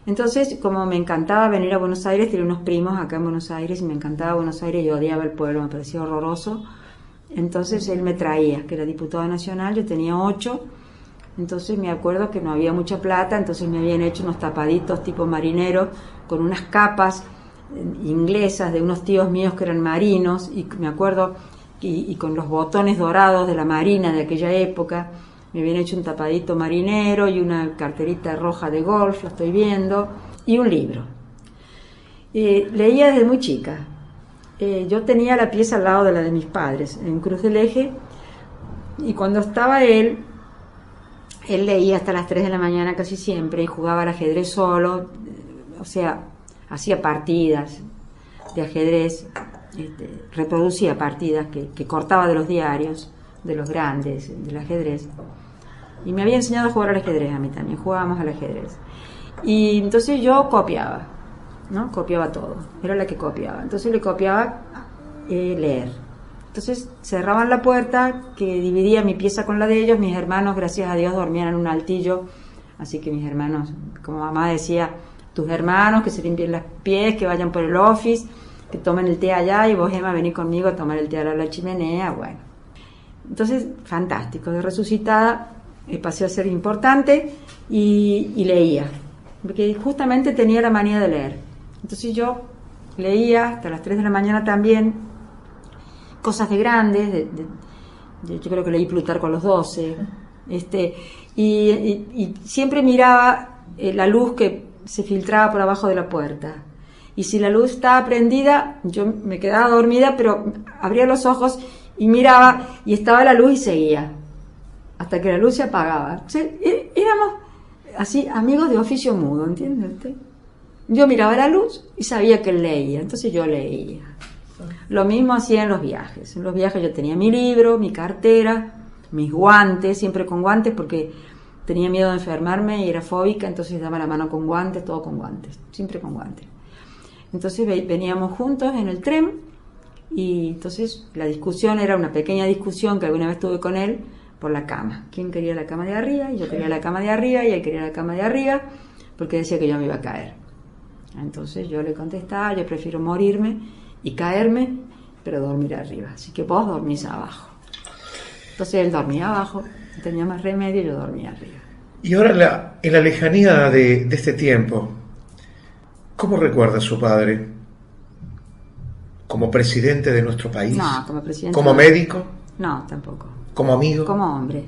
Entonces, como me encantaba venir a Buenos Aires, tenía unos primos acá en Buenos Aires, y me encantaba Buenos Aires, yo odiaba el pueblo, me parecía horroroso. Entonces él me traía, que era diputado nacional, yo tenía 8, entonces me acuerdo que no había mucha plata, entonces me habían hecho unos tapaditos tipo marineros, con unas capas inglesas de unos tíos míos que eran marinos, y me acuerdo, y con los botones dorados de la marina de aquella época, me habían hecho un tapadito marinero y una carterita roja de golf, la estoy viendo, y un libro. Leía desde muy chica. Yo tenía la pieza al lado de la de mis padres, en Cruz del Eje, y cuando estaba él leía hasta las 3 de la mañana casi siempre, y jugaba al ajedrez solo, o sea, hacía partidas de ajedrez, reproducía partidas que cortaba de los diarios, de los grandes, del ajedrez. Y me había enseñado a jugar al ajedrez a mí también, jugábamos al ajedrez. Y entonces yo copiaba, ¿no? Copiaba todo, era la que copiaba. Entonces le copiaba leer. Entonces cerraban la puerta que dividía mi pieza con la de ellos. Mis hermanos, gracias a Dios, dormían en un altillo, así que mis hermanos, como mamá decía, tus hermanos que se limpien los pies, que vayan por el office, que tomen el té allá, y vos, Emma, vení conmigo a tomar el té a la chimenea. Bueno, entonces fantástico. De resucitada pasé a ser importante y leía, porque justamente tenía la manía de leer. Entonces yo leía hasta las 3 de la mañana también, cosas de grandes, yo creo que leí Plutarco a los 12, y siempre miraba la luz que se filtraba por abajo de la puerta, y si la luz estaba prendida, yo me quedaba dormida, pero abría los ojos y miraba, y estaba la luz y seguía, hasta que la luz se apagaba. O sea, éramos así, amigos de oficio mudo, ¿entiende usted? Yo miraba la luz y sabía que él leía, entonces yo leía. Lo mismo hacía en los viajes. En los viajes yo tenía mi libro, mi cartera, mis guantes, siempre con guantes porque tenía miedo de enfermarme y era fóbica, entonces daba la mano con guantes, todo con guantes, siempre con guantes. Entonces veníamos juntos en el tren, y entonces la discusión era una pequeña discusión que alguna vez tuve con él por la cama. ¿Quién quería la cama de arriba? Y yo quería la cama de arriba, y él quería la cama de arriba, porque decía que yo me iba a caer. Entonces yo le contestaba, yo prefiero morirme y caerme, pero dormir arriba. Así que vos dormís abajo. Entonces él dormía abajo, no tenía más remedio, y yo dormía arriba. Y ahora, en la lejanía de este tiempo, ¿cómo recuerda a su padre? ¿Como presidente de nuestro país? No, como presidente. ¿Como médico? No, tampoco. ¿Como amigo? Como hombre.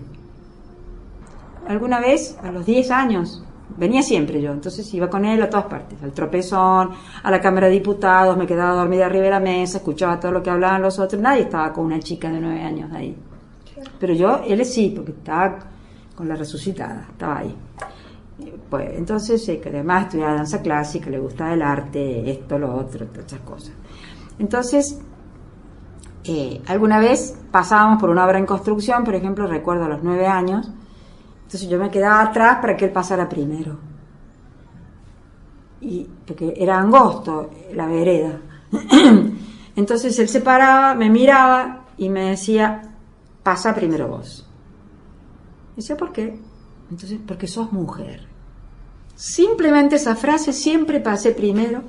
Alguna vez, a los 10 años, venía siempre yo, entonces iba con él a todas partes, al Tropezón, a la Cámara de Diputados, me quedaba dormida arriba de la mesa, escuchaba todo lo que hablaban los otros, nadie estaba con una chica de 9 años ahí. Pero él sí, porque estaba con la resucitada, estaba ahí. Pues entonces, que además estudiaba danza clásica, le gustaba el arte, esto, lo otro, todas esas cosas. Entonces, alguna vez pasábamos por una obra en construcción, por ejemplo, recuerdo a los 9 años, entonces yo me quedaba atrás para que él pasara primero. Porque era angosto la vereda. Entonces él se paraba, me miraba y me decía, pasa primero vos. Y decía, ¿por qué? Entonces, porque sos mujer. Simplemente esa frase, siempre pasé primero,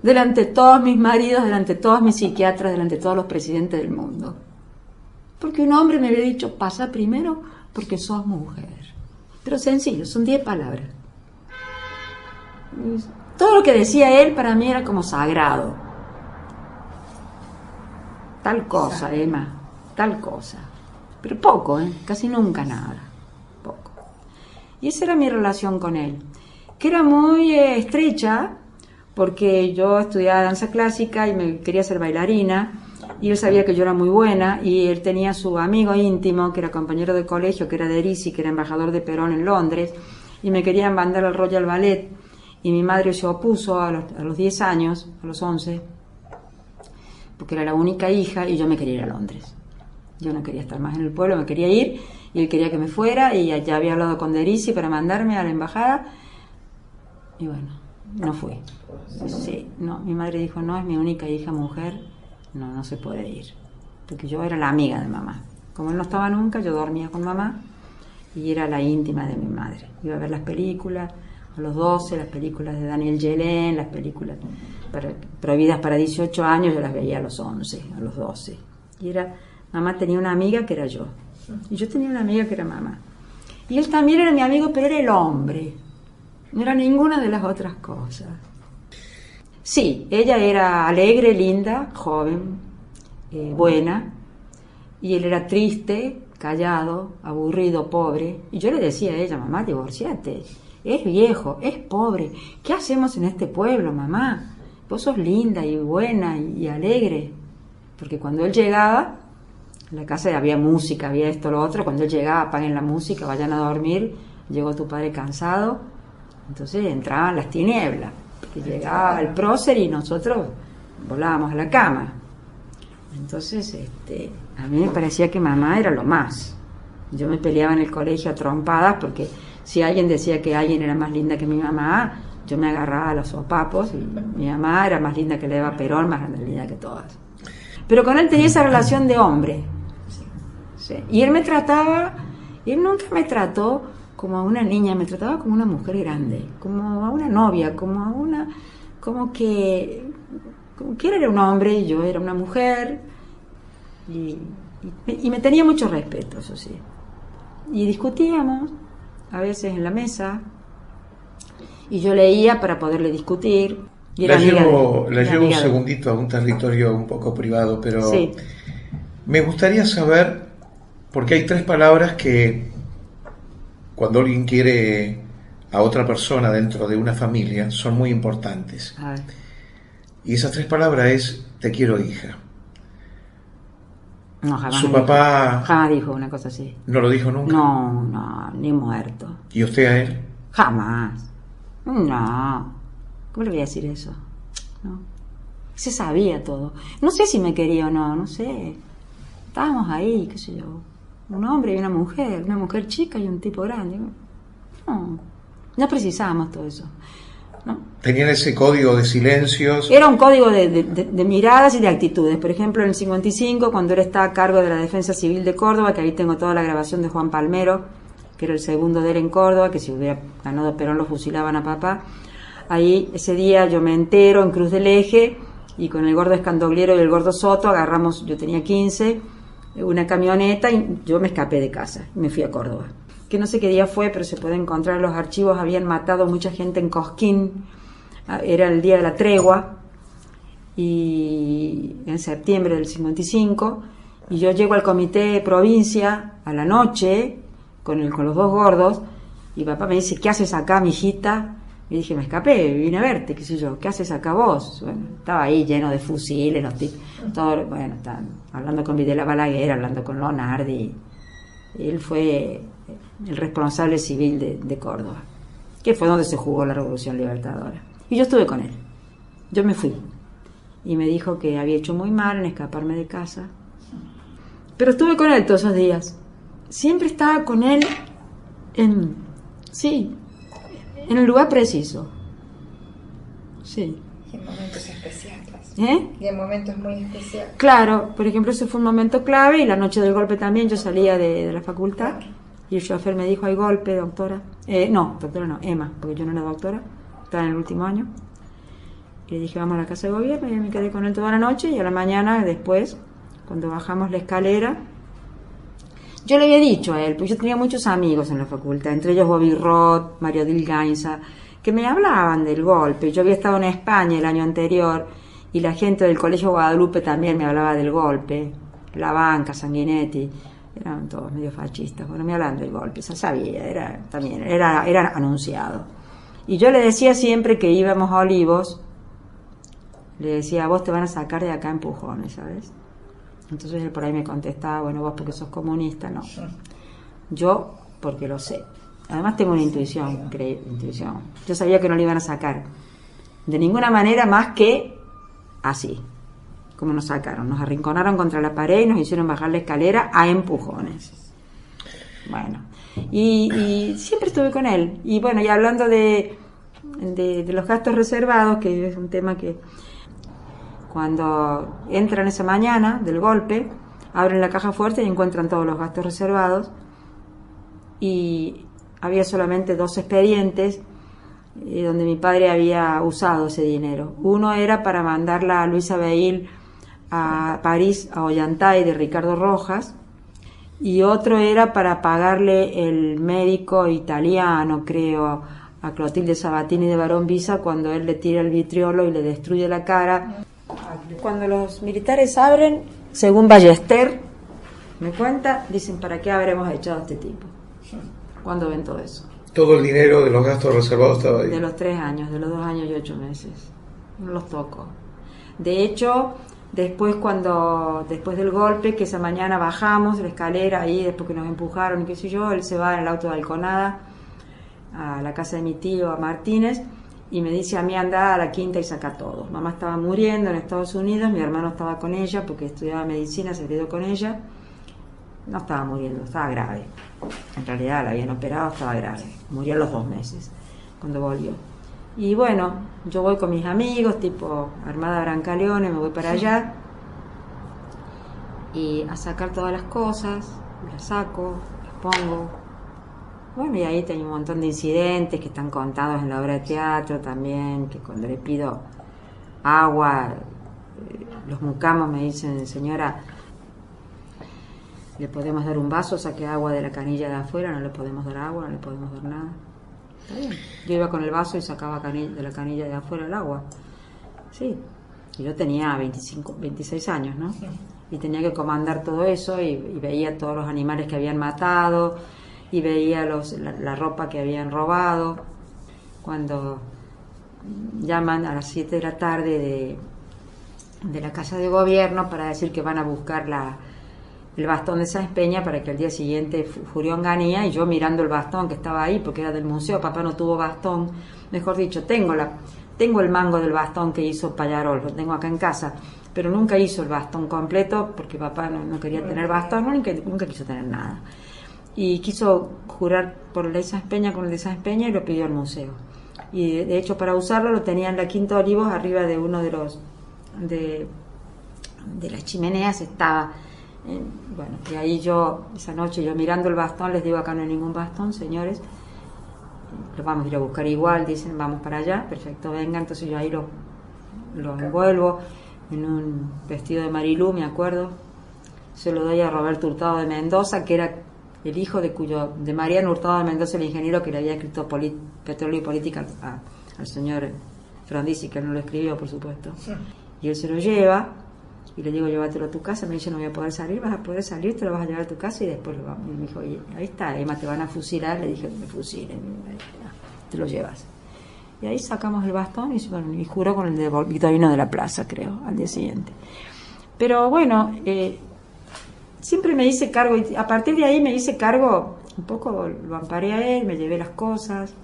delante de todos mis maridos, delante de todos mis psiquiatras, delante de todos los presidentes del mundo. Porque un hombre me había dicho, pasa primero porque sos mujer. Pero sencillo, son 10 palabras. Todo lo que decía él para mí era como sagrado. Tal cosa, Emma, tal cosa. Pero poco, casi nunca nada. Poco. Y esa era mi relación con él, que era muy estrecha, porque yo estudiaba danza clásica y me quería ser bailarina, y él sabía que yo era muy buena, y él tenía su amigo íntimo, que era compañero de colegio, que era de Erisi, que era embajador de Perón en Londres, y me querían mandar al Royal Ballet, y mi madre se opuso a los 10 años, a los 11, porque era la única hija y yo me quería ir a Londres. Yo no quería estar más en el pueblo, me quería ir, y él quería que me fuera, y ya había hablado con Derisi para mandarme a la embajada, y bueno, no fui. Sí, no, mi madre dijo, no, es mi única hija mujer, no se puede ir, porque yo era la amiga de mamá. Como él no estaba nunca, yo dormía con mamá, y era la íntima de mi madre. Iba a ver las películas a los 12, las películas de Daniel Yelén, las películas prohibidas para 18 años, yo las veía a los 11, a los 12. Y mamá tenía una amiga que era yo, y yo tenía una amiga que era mamá. Y él también era mi amigo, pero era el hombre, no era ninguna de las otras cosas. Sí, ella era alegre, linda, joven, buena, y él era triste, callado, aburrido, pobre. Y yo le decía a ella, mamá, divorciate, es viejo, es pobre, ¿qué hacemos en este pueblo, mamá? Vos sos linda y buena y alegre. Porque cuando él llegaba, en la casa había música, había esto, lo otro, cuando él llegaba, apaguen la música, vayan a dormir, llegó tu padre cansado, entonces entraban las tinieblas, que llegaba el prócer y nosotros volábamos a la cama. Entonces, a mí me parecía que mamá era lo más. Yo me peleaba en el colegio a trompadas, porque si alguien decía que alguien era más linda que mi mamá, yo me agarraba a los sopapos, y mi mamá era más linda que la Eva Perón, más linda que todas. Pero con él tenía esa relación de hombre. Sí. Y él nunca me trató como a una niña, me trataba como una mujer grande, como a una novia, como que él era un hombre y yo era una mujer, y me tenía mucho respeto, eso sí. Y discutíamos a veces en la mesa, y yo leía para poderle discutir. Y la llevo un segundito a un territorio un poco privado, pero sí. Me gustaría saber, porque hay 3 palabras que cuando alguien quiere a otra persona dentro de una familia son muy importantes. Y esas 3 palabras es: te quiero, hija. No, jamás. Su papá jamás dijo una cosa así. ¿No lo dijo nunca? No, ni muerto. ¿Y usted a él? Jamás. No. ¿Cómo le voy a decir eso? ¿No? Se sabía todo. No sé si me quería o no sé. Estábamos ahí, qué sé yo. Un hombre y una mujer chica y un tipo grande. No precisábamos todo eso. ¿No? ¿Tenían ese código de silencios? Era un código de miradas y de actitudes. Por ejemplo, en el 55, cuando él estaba a cargo de la Defensa Civil de Córdoba, que ahí tengo toda la grabación de Juan Palmero, que era el segundo de él en Córdoba, que si hubiera ganado Perón lo fusilaban a papá. Ahí, ese día, yo me entero en Cruz del Eje, y con el gordo Escandogliero y el gordo Soto agarramos, yo tenía 15, una camioneta, y yo me escapé de casa y me fui a Córdoba. Que no sé qué día fue, pero se puede encontrar en los archivos, habían matado mucha gente en Cosquín, era el día de la tregua, y en septiembre del 55, y yo llego al comité provincia a la noche con los 2 gordos, y papá me dice, ¿qué haces acá, mijita? Y dije, me escapé, vine a verte, qué sé yo, ¿qué haces acá vos? Bueno, estaba ahí lleno de fusiles, todo, bueno, estaban hablando con Videla Balaguer, hablando con Lonardi. Él fue el responsable civil de Córdoba, que fue donde se jugó la Revolución Libertadora. Y yo estuve con él, yo me fui. Y me dijo que había hecho muy mal en escaparme de casa. Pero estuve con él todos esos días. Siempre estaba con él en el lugar preciso. Sí. Y en momentos especiales. Y en momentos muy especiales. Claro, por ejemplo, ese fue un momento clave, y la noche del golpe también, yo salía de la facultad, y el chofer me dijo, hay golpe, doctora. Doctora no, Emma, porque yo no era doctora, estaba en el último año. Y le dije, vamos a la casa de gobierno, y me quedé con él toda la noche, y a la mañana después, cuando bajamos la escalera, yo le había dicho a él, pues yo tenía muchos amigos en la facultad, entre ellos Bobby Roth, Mario Dilgainza, que me hablaban del golpe. Yo había estado en España el año anterior, y la gente del Colegio Guadalupe también me hablaba del golpe, La Banca, Sanguinetti, eran todos medio fascistas, bueno, me hablaban del golpe, se sabía, era anunciado. Y yo le decía siempre que íbamos a Olivos, le decía, vos te van a sacar de acá empujones, ¿sabes? Entonces él por ahí me contestaba, bueno, vos porque sos comunista, no. Yo porque lo sé. Además tengo una intuición. Yo sabía que no le iban a sacar de ninguna manera más que así. como nos sacaron. Nos arrinconaron contra la pared y nos hicieron bajar la escalera a empujones. Bueno, y siempre estuve con él. Y bueno, y hablando de los gastos reservados, que es un tema que cuando entran esa mañana del golpe, abren la caja fuerte y encuentran todos los gastos reservados, y había solamente 2 expedientes donde mi padre había usado ese dinero. Uno era para mandarla a Luisa Beil a París, a Ollantay de Ricardo Rojas, y otro era para pagarle el médico italiano, creo, a Clotilde Sabatini de Barón Visa, cuando él le tira el vitriolo y le destruye la cara. Cuando los militares abren, según Ballester me cuenta, dicen: ¿para qué habremos echado a este tipo? ¿Cuándo ven todo eso? Todo el dinero de los gastos reservados estaba ahí. De los 3 años, de los 2 años y 8 meses. No los toco. De hecho, después del golpe, que esa mañana bajamos la escalera ahí, después que nos empujaron y qué sé yo, él se va en el auto de Alconada a la casa de mi tío, a Martínez, y me dice a mí: anda a la quinta y saca todo. Mamá estaba muriendo en Estados Unidos, mi hermano estaba con ella porque estudiaba medicina, se quedó con ella. No estaba muriendo, estaba grave. En realidad la habían operado, estaba grave. Murió a los 2 meses cuando volvió. Y bueno, yo voy con mis amigos, tipo Armada Brancaleone, me voy para allá y a sacar todas las cosas, las saco, las pongo. Bueno, y ahí tengo un montón de incidentes que están contados en la obra de teatro también, que cuando le pido agua, los mucamos me dicen: señora, ¿le podemos dar un vaso? Saque agua de la canilla de afuera, no le podemos dar agua, no le podemos dar nada. Está bien. Yo iba con el vaso y sacaba de la canilla de afuera el agua. Sí. Y yo tenía 26 años, ¿no? Sí. Y tenía que comandar todo eso y veía todos los animales que habían matado y veía la ropa que habían robado. Cuando llaman a las 7 de la tarde de la Casa de Gobierno para decir que van a buscar el bastón de Sáenz Peña para que al día siguiente Furión ganía, y yo mirando el bastón que estaba ahí porque era del museo. Papá no tuvo bastón, mejor dicho, tengo el mango del bastón que hizo Pallarol, lo tengo acá en casa, pero nunca hizo el bastón completo porque papá no quería tener bastón, nunca quiso tener nada, y quiso jurar por el de Sáenz Peña con el de Sáenz Peña y lo pidió al museo, y de hecho para usarlo lo tenía en la Quinta Olivos, arriba de uno de los de las chimeneas estaba. Bueno, y ahí esa noche yo mirando el bastón les digo: acá no hay ningún bastón, señores, lo vamos a ir a buscar igual. Dicen: vamos para allá, perfecto, venga. Entonces yo ahí lo envuelvo en un vestido de Marilú, me acuerdo, se lo doy a Roberto Hurtado de Mendoza, que era el hijo de Mariano Hurtado de Mendoza, el ingeniero que le había escrito Petróleo y Política al señor Frondizi, que él no lo escribió, por supuesto, y él se lo lleva. Y le digo: llévatelo a tu casa. Me dice: no voy a poder salir. Vas a poder salir, te lo vas a llevar a tu casa y después lo vamos. Y me dijo: oye, ahí está, Emma, te van a fusilar. Le dije: me fusilen, te lo llevas. Y ahí sacamos el bastón y juró con el de Victorino de la Plaza, creo, al día siguiente. Pero bueno, siempre me hice cargo, y a partir de ahí me hice cargo, un poco lo amparé a él, me llevé las cosas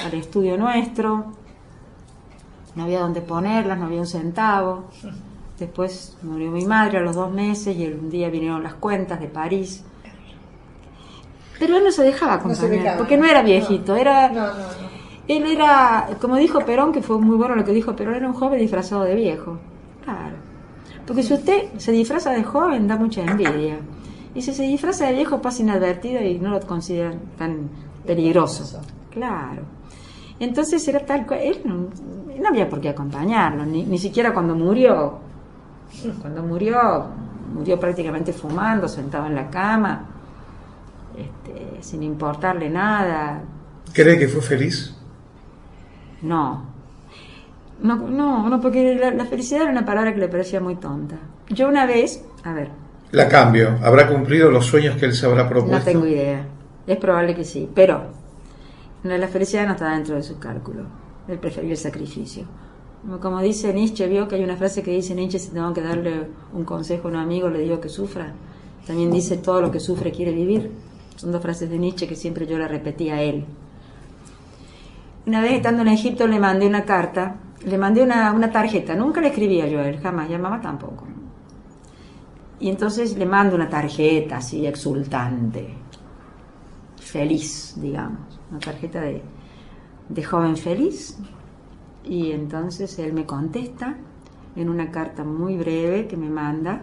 al estudio nuestro, no había dónde ponerlas, no había un centavo. Después murió mi madre a los 2 meses y un día vinieron las cuentas de París. Pero él no se dejaba acompañar, porque no era viejito, era... Él era, como dijo Perón, que fue muy bueno lo que dijo Perón, era un joven disfrazado de viejo. Claro. Porque si usted se disfraza de joven, da mucha envidia. Y si se disfraza de viejo, pasa inadvertido y no lo consideran tan peligroso. Claro. Entonces era tal cual, él no había por qué acompañarlo, ni siquiera cuando murió. Cuando murió prácticamente fumando, sentado en la cama, sin importarle nada. ¿Cree que fue feliz? No, porque la felicidad era una palabra que le parecía muy tonta. Yo una vez, La cambio, ¿habrá cumplido los sueños que él se habrá propuesto? No tengo idea, es probable que sí, pero la felicidad no está dentro de su cálculo. Él prefirió el sacrificio. Como dice Nietzsche, vio que hay una frase que dice Nietzsche: si tengo que darle un consejo a un amigo, le digo que sufra. También dice: todo lo que sufre quiere vivir. Son 2 frases de Nietzsche que siempre yo le repetía a él. Una vez estando en Egipto le mandé una carta le mandé una tarjeta. Nunca le escribía yo a él, jamás, y a mamá tampoco. Y entonces le mando una tarjeta así exultante, feliz, digamos, una tarjeta de joven feliz. Y entonces él me contesta en una carta muy breve que me manda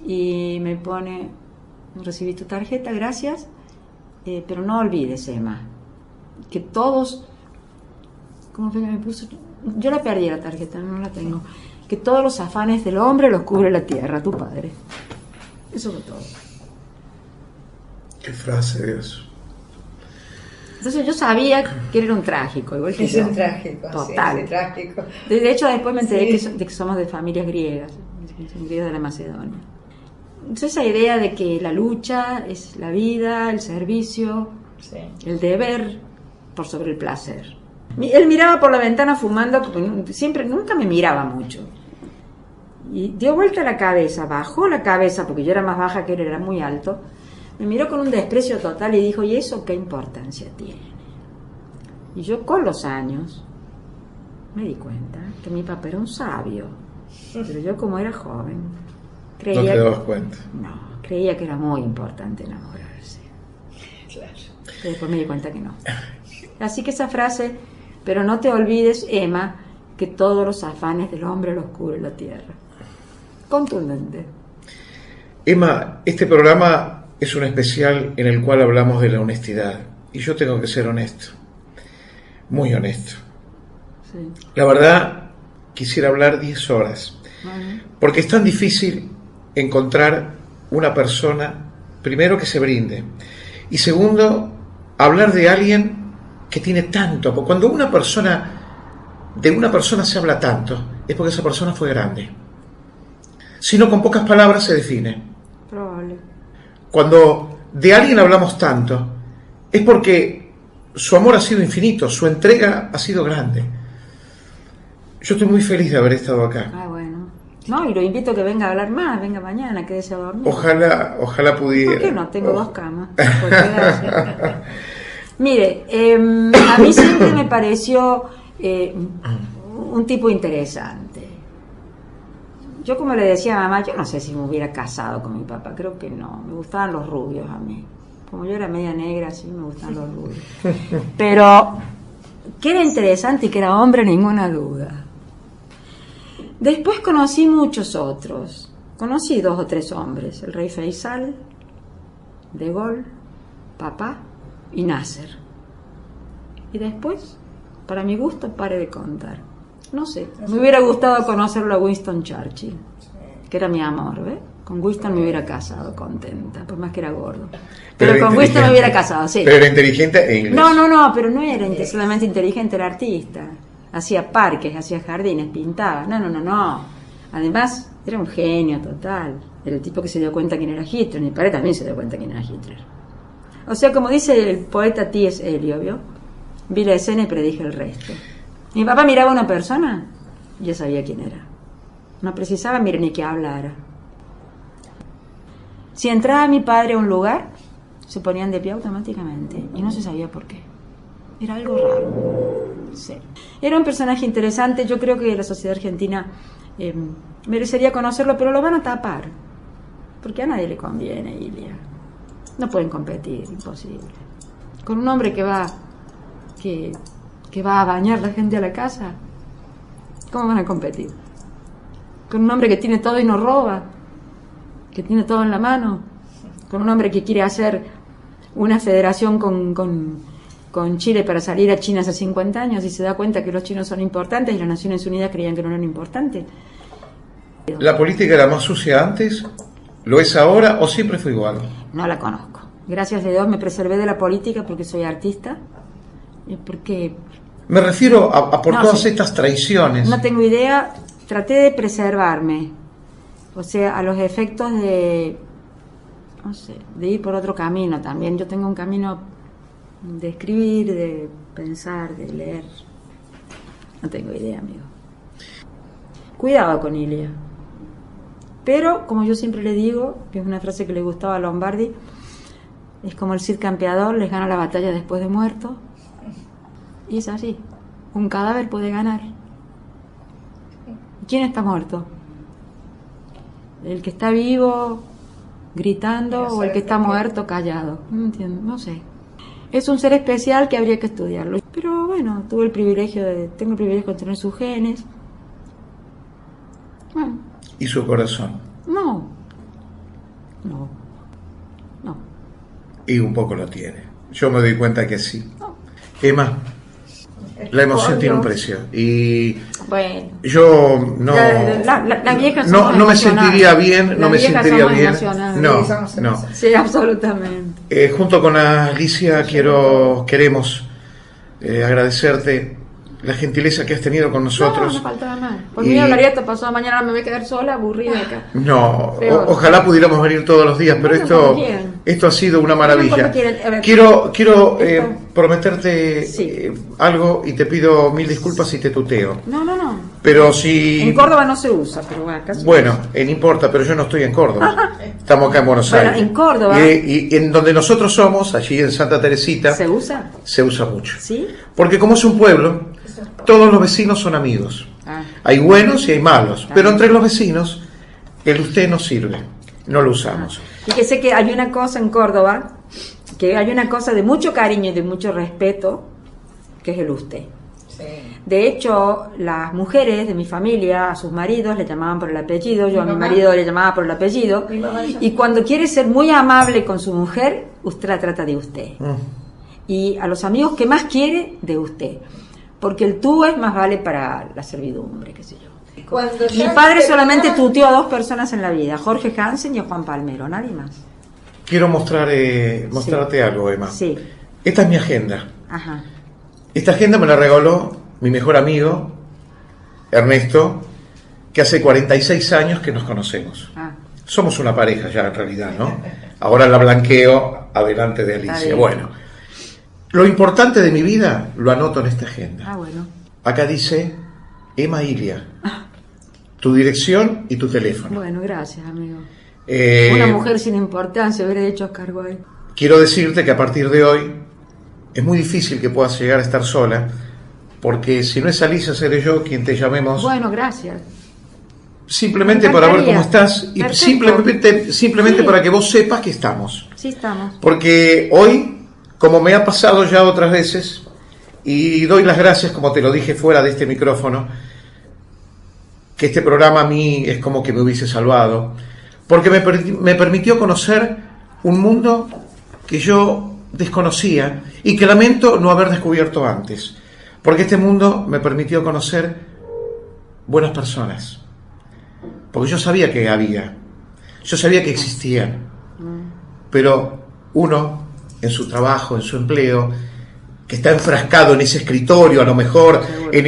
y me pone: recibí tu tarjeta, gracias, pero no olvides, Emma, que todos, ¿cómo fue que me puso? Yo la perdí la tarjeta, no la tengo. Que todos los afanes del hombre los cubre la tierra, tu padre. Eso fue todo. Qué frase, Dios. Entonces yo sabía que él era un trágico, igual que yo. Es un trágico, total. sí, trágico. De hecho, después me enteré Sí. de que somos de familias griegas, son griegos de la Macedonia. Entonces esa idea de que la lucha es la vida, el servicio, Sí. el deber por sobre el placer. Él miraba por la ventana fumando, porque siempre, nunca me miraba mucho. Y dio vuelta la cabeza, bajó la cabeza, porque yo era más baja que él, era muy alto. Me miró con un desprecio total y dijo: ¿y eso qué importancia tiene? Y yo, con los años, me di cuenta que mi papá era un sabio. Pero yo, como era joven, No creía, te dabas cuenta. no, creía que era muy importante enamorarse. Claro. Pero después me di cuenta que no. Así que esa frase: pero no te olvides, Emma, que todos los afanes del hombre los cubre la tierra. Contundente. Emma, este programa es un especial en el cual hablamos de la honestidad. Y yo tengo que ser honesto. Muy honesto. Sí. La verdad, quisiera hablar 10 horas. Bueno, Porque es tan difícil encontrar una persona, primero, que se brinde. Y segundo, hablar de alguien que tiene tanto. Porque cuando de una persona se habla tanto, es porque esa persona fue grande. Si no, con pocas palabras se define. probable. Cuando de alguien hablamos tanto, es porque su amor ha sido infinito, su entrega ha sido grande. Yo estoy muy feliz de haber estado acá. Ah, bueno. No, y lo invito a que venga a hablar más, venga mañana, quédese a dormir. Ojalá pudiera. ¿Por qué no? Tengo 2 camas. Por quedarse. Mire, a mí siempre me pareció un tipo interesante. Yo, como le decía a mamá, yo no sé si me hubiera casado con mi papá, creo que no. Me gustaban los rubios a mí. Como yo era media negra, sí, me gustaban los rubios. Pero que era interesante y que era hombre, ninguna duda. Después conocí muchos otros. Conocí 2 o 3 hombres: el rey Faisal, De Gaulle, papá y Nasser. Y después, para mi gusto, pare de contar. No sé, me hubiera gustado conocerlo a Winston Churchill, que era mi amor, ¿ves? Con Winston me hubiera casado contenta, por más que era gordo. Pero con Winston me hubiera casado, sí. Pero era inteligente e inglés. No, pero no era solamente inteligente, era artista. Hacía parques, hacía jardines, pintaba. No. Además, era un genio total. Era el tipo que se dio cuenta quién era Hitler. Mi padre también se dio cuenta quién era Hitler. O sea, como dice el poeta T.S. Eliot, ¿vio? Vi la escena y predije el resto. Mi papá miraba a una persona y ya sabía quién era. No precisaba, mire, ni que hablara. Si entraba mi padre a un lugar, se ponían de pie automáticamente y no se sabía por qué. Era algo raro. Sí. Era un personaje interesante. Yo creo que la sociedad argentina merecería conocerlo, pero lo van a tapar. Porque a nadie le conviene, Ilia. No pueden competir, imposible. Con un hombre que va a bañar la gente a la casa, ¿cómo van a competir? Con un hombre que tiene todo y no roba, que tiene todo en la mano, con un hombre que quiere hacer una federación con Chile para salir a China hace 50 años y se da cuenta que los chinos son importantes y las Naciones Unidas creían que no eran importantes. ¿La política era más sucia antes? ¿Lo es ahora o siempre fue igual? No la conozco. Gracias a Dios me preservé de la política porque soy artista y porque... Me refiero a por No, todas sí. estas traiciones. No tengo idea, traté de preservarme, o sea, a los efectos de, no sé, de ir por otro camino también. Yo tengo un camino de escribir, de pensar, de leer. No tengo idea, amigo. Cuidado con Ilia. Pero, como yo siempre le digo, que es una frase que le gustaba a Lombardi, es como el Cid campeador, les gana la batalla después de muerto. Y es así. Un cadáver puede ganar ¿Quién está muerto? ¿El que está vivo gritando o el que está muerto callado? No entiendo, no sé. Es un ser especial que habría que estudiarlo. Pero bueno, tengo el privilegio de tener sus genes. Bueno. ¿Y su corazón? No. Y un poco lo tiene. Yo me doy cuenta que sí. No. Emma, la emoción tiene un precio. Y Bueno. yo no... Las viejas no somos me emocionales. sentiría bien, no Las me viejas sentiría somos bien. emocionales. No, Sí, somos no. emocionales. Sí, absolutamente. Junto con Alicia queremos agradecerte la gentileza que has tenido con nosotros. No faltaba más. Por Y- mí hablaría hasta pasado mañana, me voy a quedar sola, aburrida acá. No, Peor. ojalá pudiéramos venir todos los días, pero Bueno, cuando quieran. esto ha sido una maravilla. cuando quieran. A ver, Quiero esto- prometerte Sí. algo y te pido 1000 disculpas si te tuteo. No. Pero si... En Córdoba no se usa, pero bueno, acá se Bueno, no importa, pero yo no estoy en Córdoba. Estamos acá en Buenos Bueno, Aires. en Córdoba. Y en donde nosotros somos, allí en Santa Teresita, ¿Se usa? se usa mucho. ¿Sí? Porque como es un pueblo, todos los vecinos son amigos. Ah. Hay buenos y hay malos, pero entre los vecinos el usted no sirve, no lo usamos. Y que sé que hay una cosa en Córdoba, que hay una cosa de mucho cariño y de mucho respeto, que es el usted. Sí. De hecho, las mujeres de mi familia, a sus maridos le llamaban por el apellido, yo a mi mamá. marido le llamaba por el apellido, Mi mamá le y cuando quiere ser muy amable con su mujer, usted la trata de usted. Mm. Y a los amigos que más quiere, de usted. Porque el tú es más vale para la servidumbre, qué sé yo. Cuando Mi ya padre terminaba- solamente tuteó a 2 personas en la vida, Jorge Hansen y a Juan Palmero, nadie más. Quiero mostrarte algo, Emma. Sí, Esta es mi agenda. ajá. Esta agenda me la regaló mi mejor amigo, Ernesto, que hace 46 años que nos conocemos. Ah, Somos una pareja ya en realidad, ¿no? Ahora la blanqueo adelante de Está Alicia. bien. Bueno, lo importante de mi vida lo anoto en esta agenda. bueno. Acá dice Emma Ilia, tu dirección y tu teléfono. Bueno, gracias, amigo. Eh, Una mujer sin importancia, hubiera hecho cargo ahí. Quiero decirte que a partir de hoy es muy difícil que puedas llegar a estar sola, porque si no es Alicia, seré yo quien te llamemos Bueno, gracias. simplemente me para ver encantaría. cómo estás y Perfecto. simplemente Sí. para que vos sepas que estamos. Sí, estamos. Porque hoy, como me ha pasado ya otras veces, y doy las gracias, como te lo dije fuera de este micrófono, que este programa a mí es como que me hubiese salvado, porque me permitió conocer un mundo que yo desconocía y que lamento no haber descubierto antes, porque este mundo me permitió conocer buenas personas, porque yo sabía que había, yo sabía que existían, pero uno en su trabajo, en su empleo, que está enfrascado en ese escritorio, a lo mejor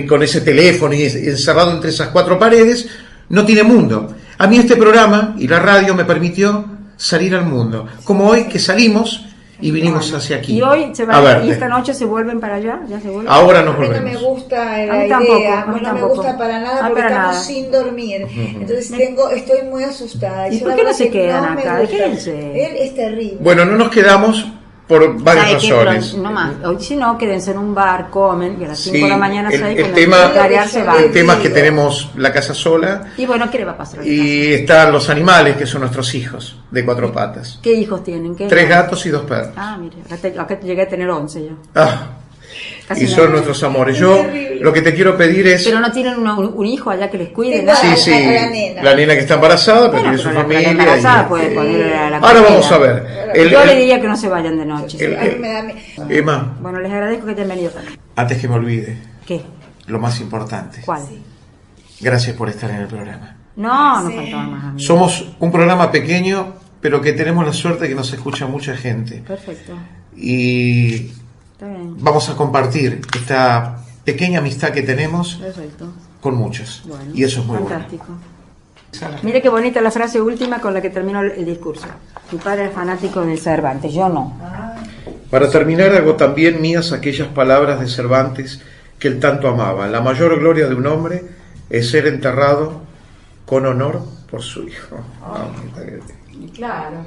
con ese teléfono y encerrado entre esas 4 paredes, no tiene mundo. A mí este programa y la radio me permitió salir al mundo, como hoy que salimos y vinimos hacia aquí. Y hoy se a van, verte. y esta noche se vuelven para allá, ya se vuelven. Ahora nos A mí no me volvemos. gusta A la mí idea, tampoco, a mí no me tampoco. gusta para nada Ah, porque para estamos nada. sin dormir. Entonces estoy muy asustada. ¿Y Yo por la qué no verdad se que quedan me acá? gusta. Quédense. Él es terrible. Bueno, no nos quedamos por varias ¿Sabe qué? Pero razones. no más. Hoy si no, quédense en un bar, comen, y a las 5 Sí, de la mañana el 6 tema- se el van. El tema es que tenemos la casa sola Y bueno, ¿qué le va a pasar? y están los animales, que son nuestros hijos, de 4 patas. ¿Qué hijos tienen? ¿Qué 3 gatos y 2 perros. Ah, mire, acá llegué a tener 11 yo. Ah, Casi y nada. son nuestros amores. Yo terrible. lo que te quiero pedir es... Pero no tienen un hijo allá que les cuide, Tengo nada. Sí, a sí, la nena. que está embarazada, pero Bueno, tiene su pero la familia. embarazada y- puede ponerle a la Ahora comida. vamos a ver. Yo le diría que no se vayan de noche. el- A mí me da Emma, Bueno, les agradezco que hayan venido. antes que me olvide, ¿Qué? lo más importante. ¿Cuál? Gracias por estar en el programa. No, no faltaba más a mí. Somos un programa pequeño, pero que tenemos la suerte de que nos escucha mucha gente. Perfecto. Y Está bien. vamos a compartir esta pequeña amistad que tenemos Perfecto. con muchos. Bueno. Y eso es muy fantástico. bueno. Mire qué bonita la frase última con la que terminó el discurso. Tu padre es fanático de Cervantes, yo no. Para terminar, hago también mías aquellas palabras de Cervantes que él tanto amaba. La mayor gloria de un hombre es ser enterrado con honor por su hijo. Claro.